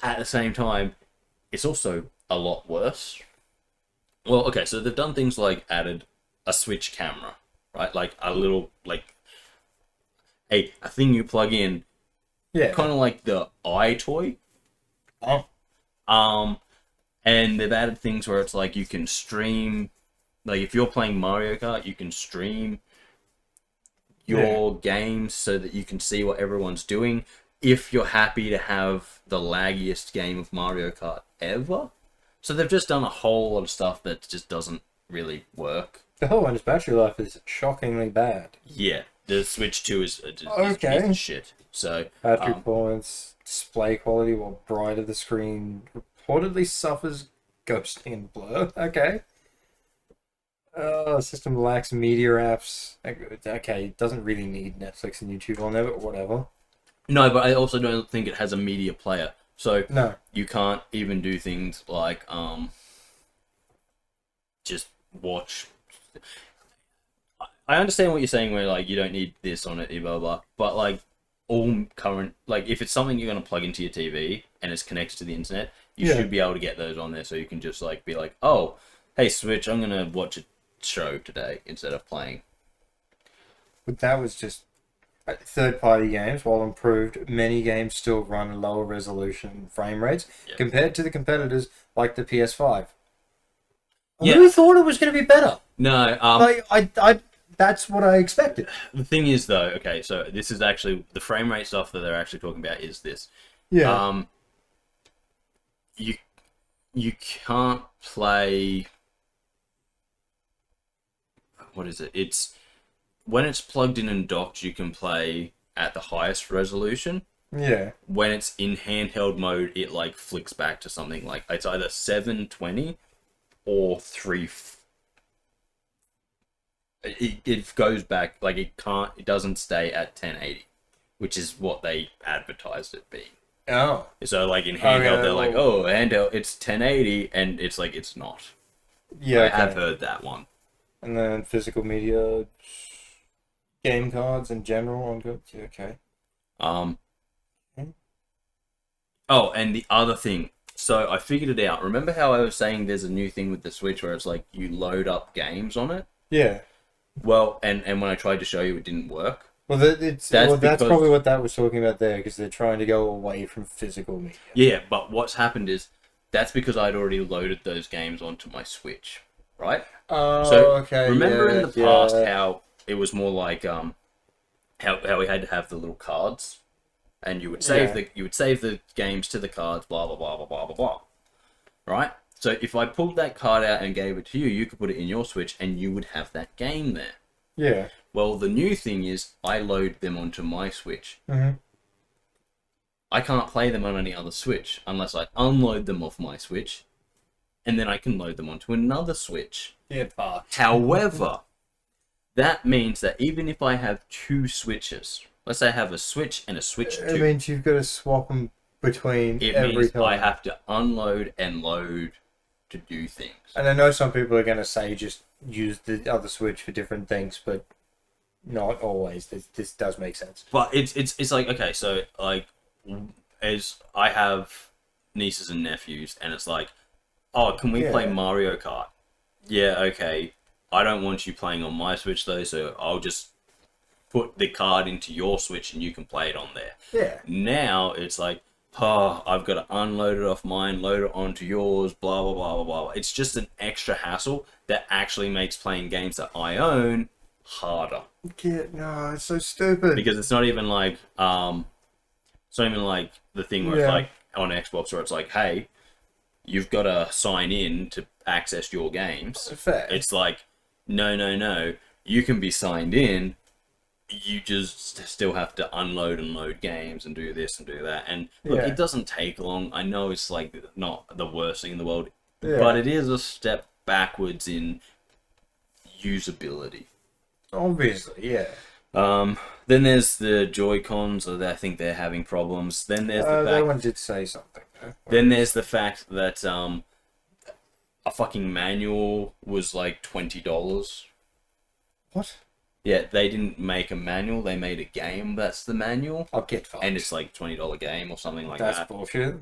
at the same time, it's also a lot worse. Well, okay, so they've done things like added a Switch camera, right? Like a little, like a thing you plug in, kind of like the iToy. And they've added things where it's like you can stream, like if you're playing Mario Kart, you can stream your games so that you can see what everyone's doing. If you're happy to have the laggiest game of Mario Kart ever. So they've just done a whole lot of stuff that just doesn't really work. The whole one's battery life is shockingly bad. Yeah, the Switch 2 is a piece of shit. So battery performance, display quality, while brighter the screen reportedly suffers ghosting and blur. Okay. System lacks media apps. Okay, it doesn't really need Netflix and YouTube on there, but whatever. No, but I also don't think it has a media player. So no, you can't even do things like just watch. I understand what you're saying where like you don't need this on it, blah blah blah. But like all current, like if it's something you're gonna plug into your TV and it's connected to the internet, you should be able to get those on there, so you can just like be like, oh, hey Switch, I'm gonna watch a show today instead of playing. But that was just third-party games, while improved, many games still run lower resolution frame rates compared to the competitors like the PS5. Yeah. Who thought it was going to be better? No, I that's what I expected. the thing is though, okay, so this is actually the frame rate stuff that they're actually talking about is this. Yeah. You can't play. What is it? It's when it's plugged in and docked, you can play at the highest resolution. Yeah. When it's in handheld mode, it like flicks back to something like it's either 720 or 3. It goes back like it doesn't stay at 1080, which is what they advertised it being. Oh. So like in handheld, they're like, oh, handheld, it's 1080, and it's like it's not. Yeah. I have heard that one. And then physical media, game cards in general on good. Yeah, okay. Oh, and the other thing. So I figured it out. Remember how I was saying there's a new thing with the Switch where it's like you load up games on it? Yeah. Well, and when I tried to show you, it didn't work. Well, that's probably what that was talking about there, because they're trying to go away from physical media. Yeah, but what's happened is that's because I'd already loaded those games onto my Switch, right? Oh, so okay. Remember in the past how it was more like how we had to have the little cards, and you would save the games to the cards, blah blah blah blah blah blah blah, right? So if I pulled that card out and gave it to you, you could put it in your Switch, and you would have that game there. Yeah. Well, the new thing is I load them onto my Switch. Mm-hmm. I can't play them on any other Switch unless I unload them off my Switch, and then I can load them onto another Switch. Yeah, However, that means that even if I have 2 Switches, let's say I have a Switch and a Switch 2. It means you've got to swap them between every time. I have to unload and load to do things. And I know some people are going to say just use the other Switch for different things, but not always. This does make sense. But it's like, okay, so like as I have nieces and nephews, and it's like, oh, can we play Mario Kart? Yeah, okay. I don't want you playing on my Switch though, so I'll just put the card into your Switch and you can play it on there. Yeah. Now it's like, oh, I've got to unload it off mine, load it onto yours, blah, blah, blah, blah, blah. It's just an extra hassle that actually makes playing games that I own harder. Yeah, no, it's so stupid. Because it's not even like, it's not even like the thing where it's like on Xbox where it's like, hey, you've got to sign in to access your games. Fair. It's like, no, you can be signed in, you just still have to unload and load games and do this and do that. And look, it doesn't take long. I know it's like not the worst thing in the world, but it is a step backwards in usability. Obviously, yeah. Then there's the Joy-Cons, I think they're having problems. Then there's the fact, that one did say something. Then there's the fact that a fucking manual was like $20. What? Yeah, they didn't make a manual, they made a game that's the manual. I'll get fucked. And it's like $20 game or something like that's that. That's bullshit.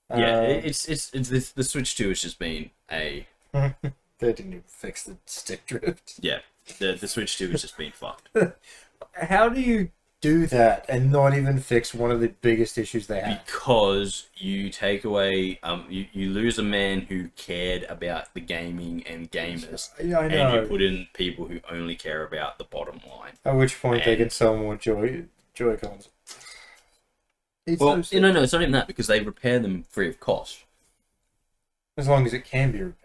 Yeah, it's the Switch 2 has just been a... They didn't even fix the stick drift. Yeah, the Switch 2 has just been fucked. How do you do that and not even fix one of the biggest issues they have? Because you take away, you lose a man who cared about the gaming and gamers, yeah, I know. And you put in people who only care about the bottom line. At which point they can sell more Joy-Cons. Well, no, it's not even that, because they repair them free of cost. As long as it can be repaired.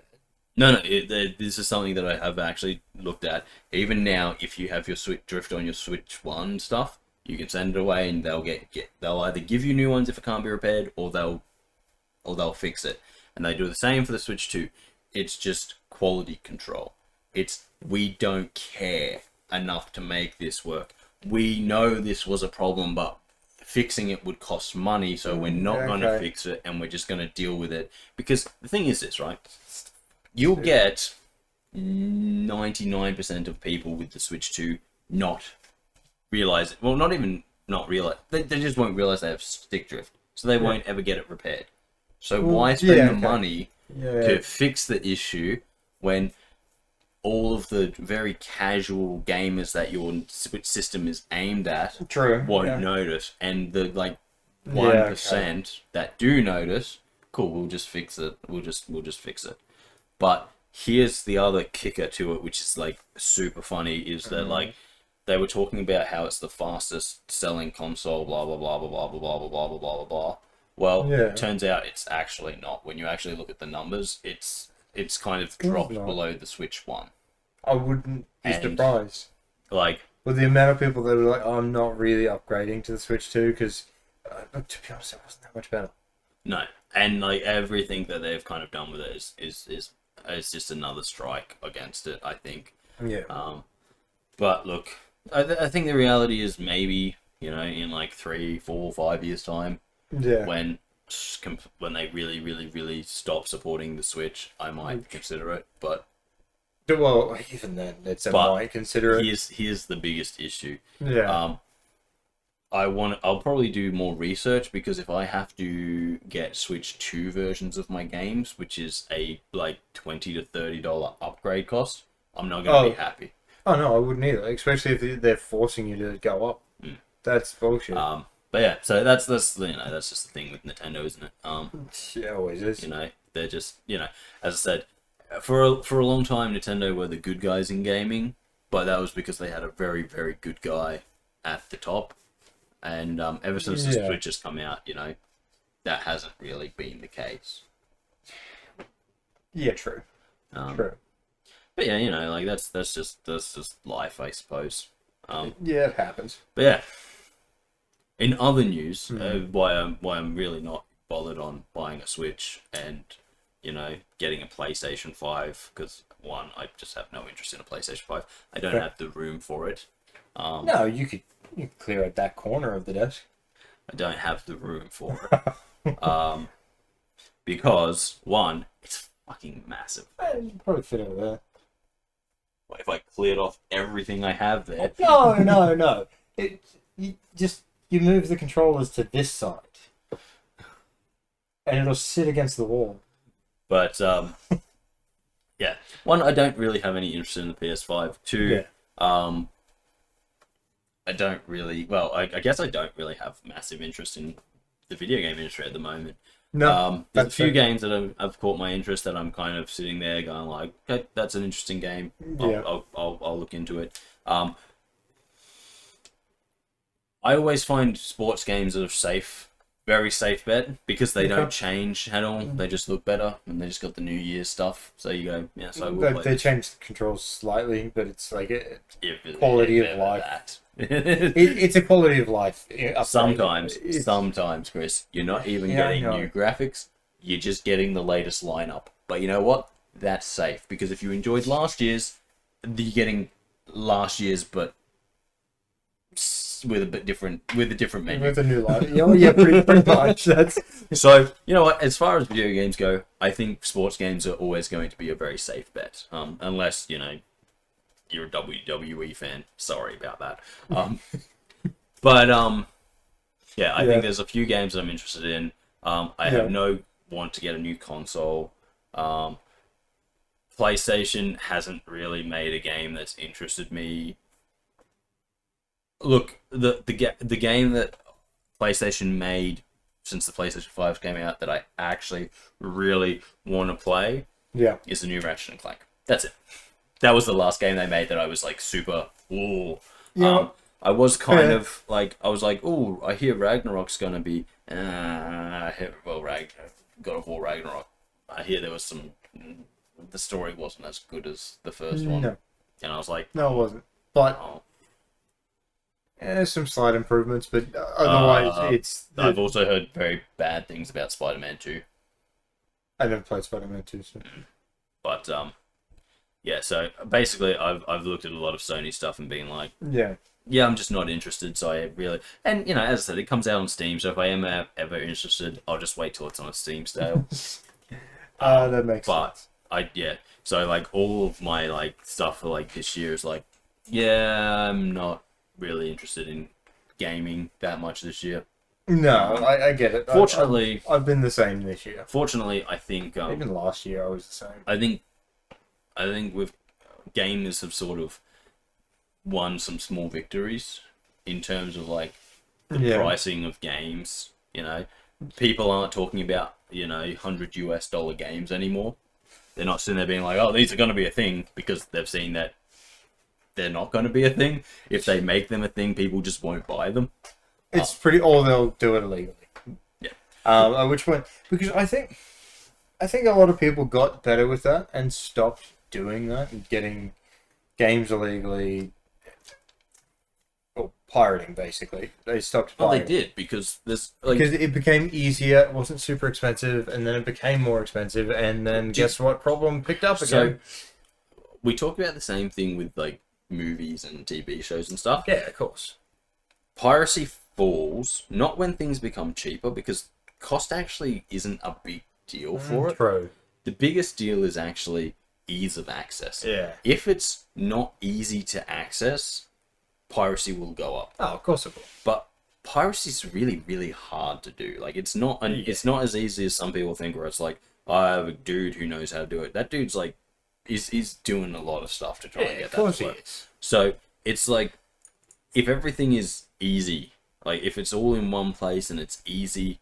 No, this is something that I have actually looked at. Even now, if you have your Switch drift on your Switch 1 stuff, you can send it away and they'll either give you new ones if it can't be repaired, or they'll fix it. And they do the same for the Switch 2. It's just quality control. We don't care enough to make this work. We know this was a problem, but fixing it would cost money, so we're not going to fix it, and we're just going to deal with it. Because the thing is this, right? You'll get 99% of people with the Switch 2 not realize it. Well, not even not realize. They just won't realize they have stick drift, so they won't ever get it repaired. So why spend the money to fix the issue when all of the very casual gamers that your Switch system is aimed at won't notice, and the 1% that do notice, cool, we'll just fix it. We'll just fix it. But here's the other kicker to it, which is like super funny, is that like they were talking about how it's the fastest selling console, blah blah blah blah blah blah blah blah blah blah blah blah. Well, it turns out it's actually not. When you actually look at the numbers, it's kind of dropped below the Switch 1. I wouldn't be surprised. Like, with the amount of people that are like, oh, I'm not really upgrading to the Switch 2 because, to be honest, it wasn't that much better. No, and like everything that they've kind of done with it is just another strike against it, I think. Yeah. But look, I think the reality is maybe, in like 3, 4, 5 years time, when they really, really, really stop supporting the Switch, I might consider it. But well, even then, I might consider it. Here's the biggest issue. Yeah. I'll probably do more research, because if I have to get Switch 2 versions of my games, which is a like $20 to $30 upgrade cost, I'm not going to be happy. Oh no, I wouldn't either. Especially if they're forcing you to go up. That's bullshit. But yeah, so that's just the thing with Nintendo, isn't it? Yeah, always is. They're just as I said, for a long time, Nintendo were the good guys in gaming, but that was because they had a very, very good guy at the top. And ever since the Switch has come out, that hasn't really been the case. Yeah, true. True. But yeah, like that's just life, I suppose. Yeah, it happens. But yeah. In other news, why I'm really not bothered on buying a Switch and getting a PlayStation 5, because one, I just have no interest in a PlayStation 5. I don't have the room for it. No, you could clear out that corner of the desk. I don't have the room for it. Because one, it's fucking massive. You'd probably fit over there. If I cleared off everything I have there. No. You move the controllers to this side, and it'll sit against the wall. But yeah. One, I don't really have any interest in the PS5. Two, I don't really. Well, I guess I don't really have massive interest in the video game industry at the moment. No, there's a few games that have caught my interest that I'm kind of sitting there going like, okay, that's an interesting game. I'll look into it. I always find sports games are very safe bet, because they don't change at all. They just look better, and they just got the New Year's stuff. So you go, yeah. So I will play they changed the controls slightly, but it's like quality of life. It's a quality of life. Sometimes, Kris, you're not even getting new graphics. You're just getting the latest lineup. But you know what? That's safe, because if you enjoyed last year's, you're getting last year's, but with a different menu. With a new line. Yeah, pretty much. So, you know what? As far as video games go, I think sports games are always going to be a very safe bet. Unless, you're a WWE fan. Sorry about that. But, yeah, I think there's a few games that I'm interested in. I have no want to get a new console. PlayStation hasn't really made a game that's interested me. Look, the game that PlayStation made since the PlayStation 5 came out that I actually really want to play is the new Ratchet and Clank. That's it. That was the last game they made that I was like super, ooh. I was kind of like, ooh, I hear Ragnarok's going to be, God of War Ragnarok. I hear there was the story wasn't as good as the first one. No. And I was like, no, it wasn't. But some slight improvements, but otherwise I've also heard very bad things about Spider-Man 2. I never played Spider-Man 2, so. But yeah. So basically, I've looked at a lot of Sony stuff and been like, yeah, I'm just not interested. So I really, and as I said, it comes out on Steam. So if I am ever interested, I'll just wait till it's on a Steam sale. That makes sense. But So like all of my like stuff for like this year is like, yeah, I'm not really interested in gaming that much this year. No, I get it. Fortunately, I've been the same this year. Fortunately, I think Even last year I was the same. I think with gamers have sort of won some small victories in terms of like the pricing of games. You know, people aren't talking about $100 games anymore. They're not sitting there being like, oh, these are going to be a thing, because they've seen that they're not going to be a thing. If they make them a thing, people just won't buy them. It's pretty, or they'll do it illegally. Yeah. At which point, because I think a lot of people got better with that and stopped doing that and getting games illegally, or pirating basically. They stopped pirating. Well, they did, because there's like, because it became easier, it wasn't super expensive, and then it became more expensive, and then guess what? Problem picked up again. So we talk about the same thing with like movies and TV shows and stuff. Yeah, of course. Piracy falls not when things become cheaper, because cost actually isn't a big deal for it. True. The biggest deal is actually ease of access. Yeah. If it's not easy to access, piracy will go up. Oh, of course it will. But piracy is really, really hard to do. Like, it's not it's not as easy as some people think, where it's like, I have a dude who knows how to do it. That dude's like, he's doing a lot of stuff to try and get that to work. Of course he is. So it's like, if everything is easy, like if it's all in one place and it's easy,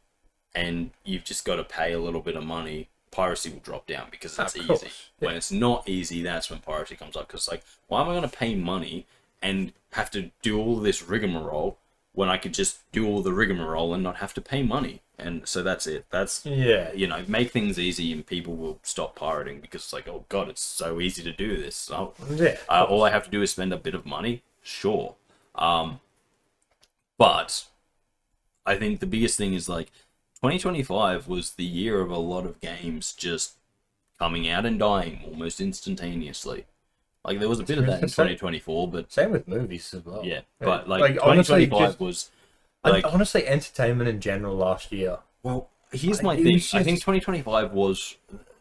and you've just got to pay a little bit of money, piracy will drop down, because it's easy. When it's not easy, that's when piracy comes up, because like, why am I going to pay money and have to do all this rigmarole when I could just do all the rigmarole and not have to pay money? And so that's it. That's, make things easy and people will stop pirating, because it's like, oh god, it's so easy to do this. Oh, all I have to do is spend a bit of money. Sure. But I think the biggest thing is like, 2025 was the year of a lot of games just coming out and dying almost instantaneously. Like, there was a bit of that in 2024, but same with movies as well. Yeah, but like 2025 was like, honestly, entertainment in general last year. Well, here's my thing. I think 2025 was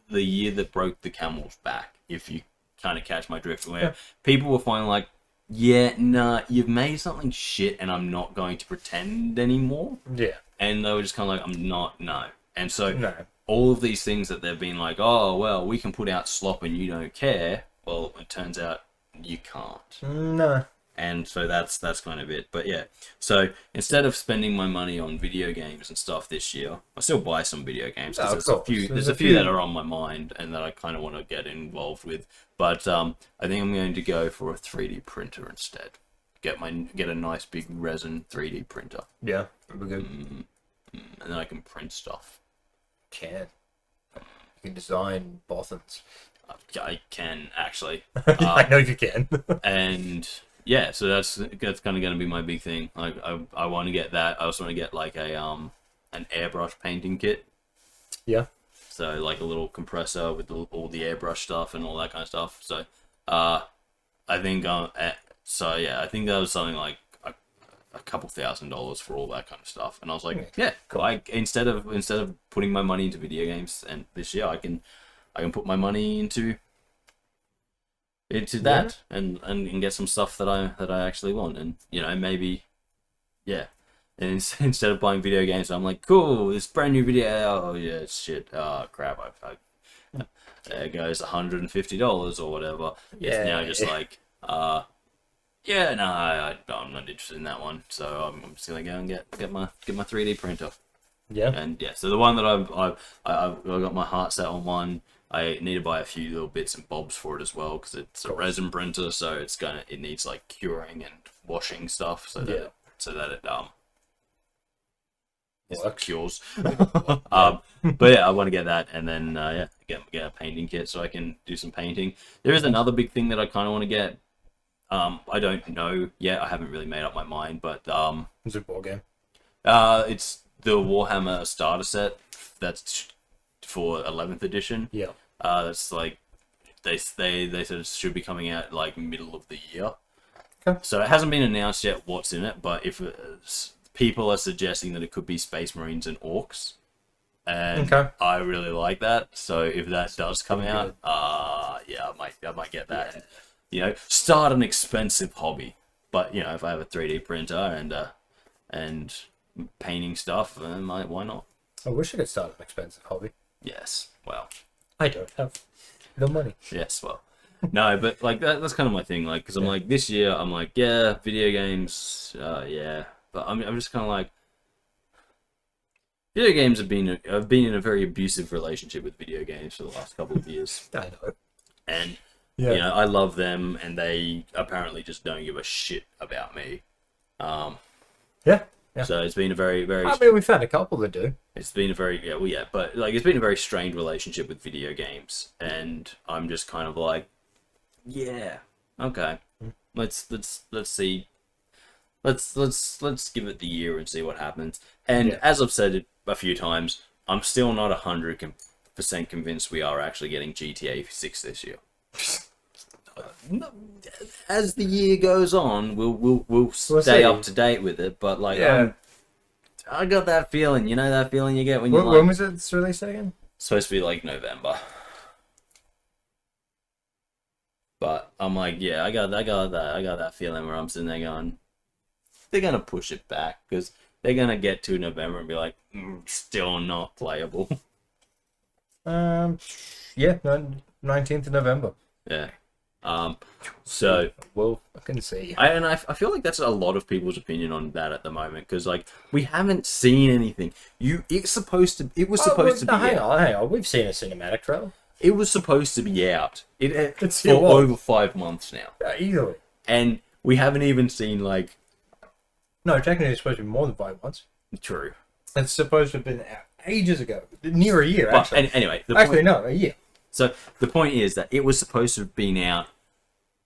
the year that broke the camel's back, if you kind of catch my drift, where people were finally like, yeah, nah, you've made something shit and I'm not going to pretend anymore. Yeah. And they were just kind of like, I'm not, no. And so all of these things that they've been like, oh, well, we can put out slop and you don't care. Well, it turns out you can't. No. And so that's kind of it. But yeah, so instead of spending my money on video games and stuff this year, I still buy some video games. There's a few that are on my mind and that I kind of want to get involved with. But I think I'm going to go for a 3D printer instead. Get a nice big resin 3D printer. Yeah, that'd be good. And then I can print stuff. You can design bothans. I can, actually. I know you can. And yeah, so that's kind of going to be my big thing. Like, I want to get that. I also want to get like an airbrush painting kit. Yeah. So like a little compressor with all the airbrush stuff and all that kind of stuff. So I think I think that was something like a couple $1,000s for all that kind of stuff. And I was like, yeah, cool. Instead of putting my money into video games, and this year I can put my money into that and get some stuff that I actually want. And maybe and instead of buying video games, I'm like, cool, this brand new video. Oh yeah, it's shit. Oh crap, there goes $150 or whatever. It's now just like I'm not interested in that one. So I'm just gonna go and get my 3D printer. Yeah. And so the one that I've got my heart set on one. I need to buy a few little bits and bobs for it as well, because it's a resin printer, so it needs like curing and washing stuff so that it cures. But yeah, I want to get that, and then get a painting kit so I can do some painting. There is another big thing that I kind of want to get. I don't know yet. I haven't really made up my mind, but it's a board game. It's the Warhammer starter set. That's for 11th edition. Yeah. That's like they said it should be coming out like middle of the year. Okay. So it hasn't been announced yet what's in it, but if people are suggesting that it could be Space Marines and Orcs, and I really like that. So if that does come out, yeah, I might get that. And, you know, start an expensive hobby. But you know, if I have a 3D printer and painting stuff, why not? I wish I could start an expensive hobby. Yes. Well, I don't have the money. yes. Well, no, but like that's kind of my thing. Like, because I'm like this year, I'm like, yeah, video games, yeah. But I'm just kind of like, video games I've been in a very abusive relationship with video games for the last couple of years. I know. And Yeah. you know, I love them, and they apparently just don't give a shit about me. Yeah. Yeah. So it's been a very, very. I mean, we've had a couple that do. It's been a very but like it's been a very strained relationship with video games, and I'm just kind of like, yeah, okay, let's see, let's give it the year and see what happens. And as I've said it a few times, I'm still not 100% convinced we are actually getting GTA 6 this year. As the year goes on, we'll stay up to date with it. But like, I got that feeling. You know that feeling you get when you like. When was it released again? Supposed to be like November. But I'm like, yeah, I got that feeling where I'm sitting there going, they're gonna push it back because they're gonna get to November and be like, still not playable. Yeah, 19th of November. Yeah. So Well, I can see. I feel like that's a lot of people's opinion on that at the moment because like we haven't seen anything. It was supposed to be Hang out. on. We've seen a cinematic trailer. It was supposed to be out. It's for it was. over 5 months now, Yeah, easily. and we haven't even seen like. No, technically it's supposed to be more than 5 months. True. It's supposed to have been out ages ago. Near a year, But actually. anyway, No, a year. So the point is that it was supposed to have been out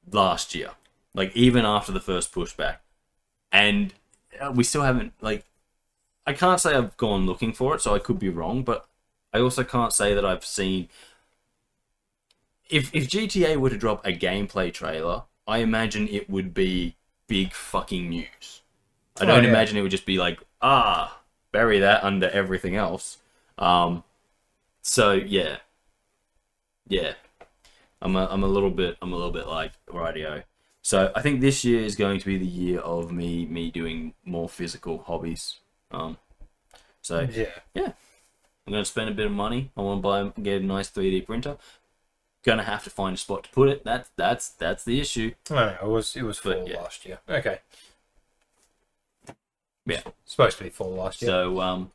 last year, like even after the first pushback, and we still haven't. Like, I can't say I've gone looking for it, so I could be wrong, but I also can't say that I've seen. If GTA were to drop a gameplay trailer, I imagine it would be big fucking news. I don't imagine it would just be like, bury that under everything else. So yeah. I'm a little bit like rightio. So I think this year is going to be the year of me doing more physical hobbies. So yeah, I'm gonna spend a bit of money. I want to get a nice 3D printer. Gonna have to find a spot to put it. That's the issue. No, it was full last year. Okay. Yeah, Supposed to be full last year. so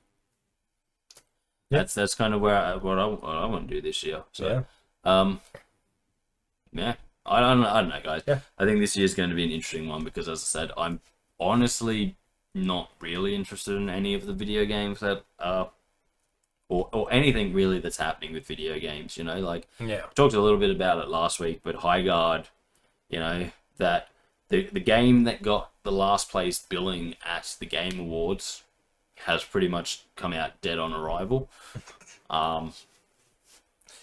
that's kind of where what I want to do this year. So yeah, I don't know, guys. Yeah. I think this year is going to be an interesting one because, as I said, I'm honestly not really interested in any of the video games that or anything really that's happening with video games. You know, like Yeah. I talked a little bit about it last week, but High Guard, you know, that the game that got the last place billing at the Game Awards has pretty much come out dead on arrival.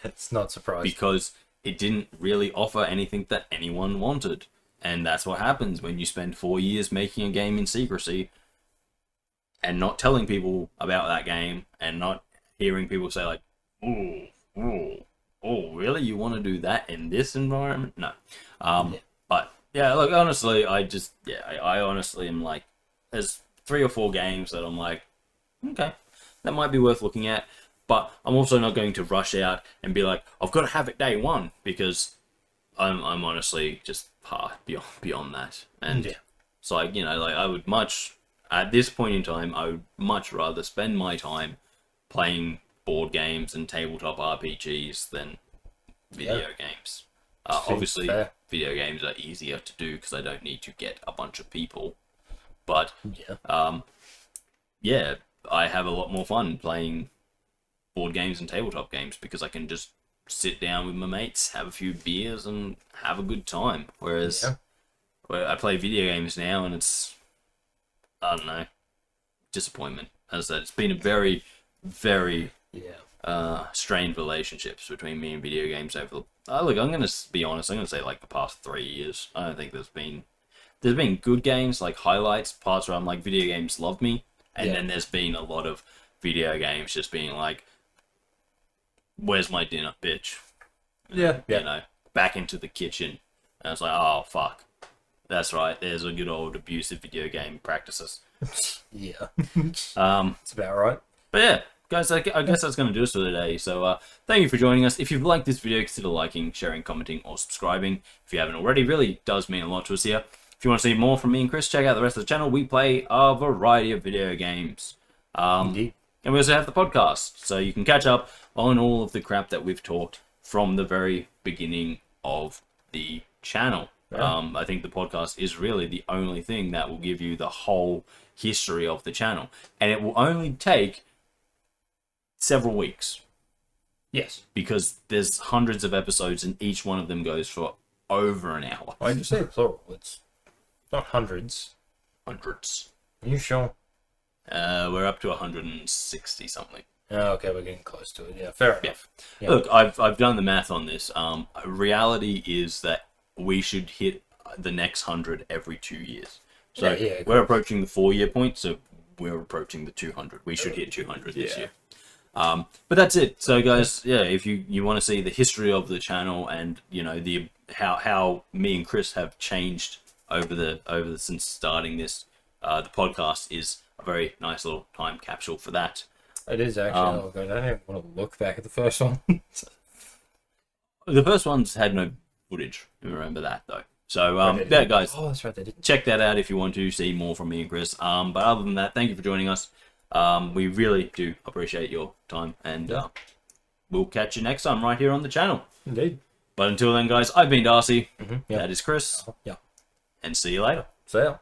It's not surprising. Because it didn't really offer anything that anyone wanted. And that's what happens when you spend 4 years making a game in secrecy and not telling people about that game and not hearing people say like, oh, really? You want to do that in this environment? No. But yeah, look, honestly, I honestly am like, there's 3 or 4 games that I'm like, okay, that might be worth looking at. But I'm also not going to rush out and be like, I've got to have it day one, because I'm honestly just beyond that. And so, like, you know, like I would much, at this point in time, I would much rather spend my time playing board games and tabletop RPGs than video games. Obviously, video games are easier to do because I don't need to get a bunch of people. But I have a lot more fun playing board games and tabletop games because I can just sit down with my mates, have a few beers, and have a good time. Whereas I play video games now, and it's, I don't know, disappointment. As I said, it's been a very, very strained relationships between me and video games over the... look, I'm going to be honest, I'm going to say like the past 3 years. I don't think there's been good games, like highlights, parts where I'm like, video games love me, and then there's been a lot of video games just being like, where's my dinner, bitch? You know, back into the kitchen. And I was like, oh, fuck. That's right. There's a good old abusive video game practices. Yeah. It's about right. But yeah, guys, I guess that's going to do us for today. So thank you for joining us. If you've liked this video, consider liking, sharing, commenting, or subscribing. If you haven't already, really does mean a lot to us here. If you want to see more from me and Kris, check out the rest of the channel. We play a variety of video games. Indeed. And we also have the podcast, so you can catch up on all of the crap that we've talked from the very beginning of the channel. Yeah. I think the podcast is really the only thing that will give you the whole history of the channel. And it will only take several weeks. Yes. Because there's hundreds of episodes and each one of them goes for over an hour. Why did you say plural? It's not hundreds. Hundreds. Are you sure? We're up to 160 something. Oh, okay, we're getting close to it. Yeah, fair enough. Yeah. Look, I've done the math on this. Reality is that we should hit the next 100 every 2 years. So we're approaching the 4-year point, so we're approaching the 200. We should hit 200 this year. But that's it. So guys, yeah, if you want to see the history of the channel and the how me and Kris have changed over since starting this, the podcast is a very nice little time capsule for that. It is actually. Oh god, I don't even want to look back at the first one. The first ones had no footage. Remember that though. So yeah, guys, that's right, they didn't. Check that out if you want to see more from me and Kris. But other than that, thank you for joining us. We really do appreciate your time, and we'll catch you next time right here on the channel. Indeed. But until then, guys, I've been Darcy. That is Kris. Yeah. And see you later. See ya.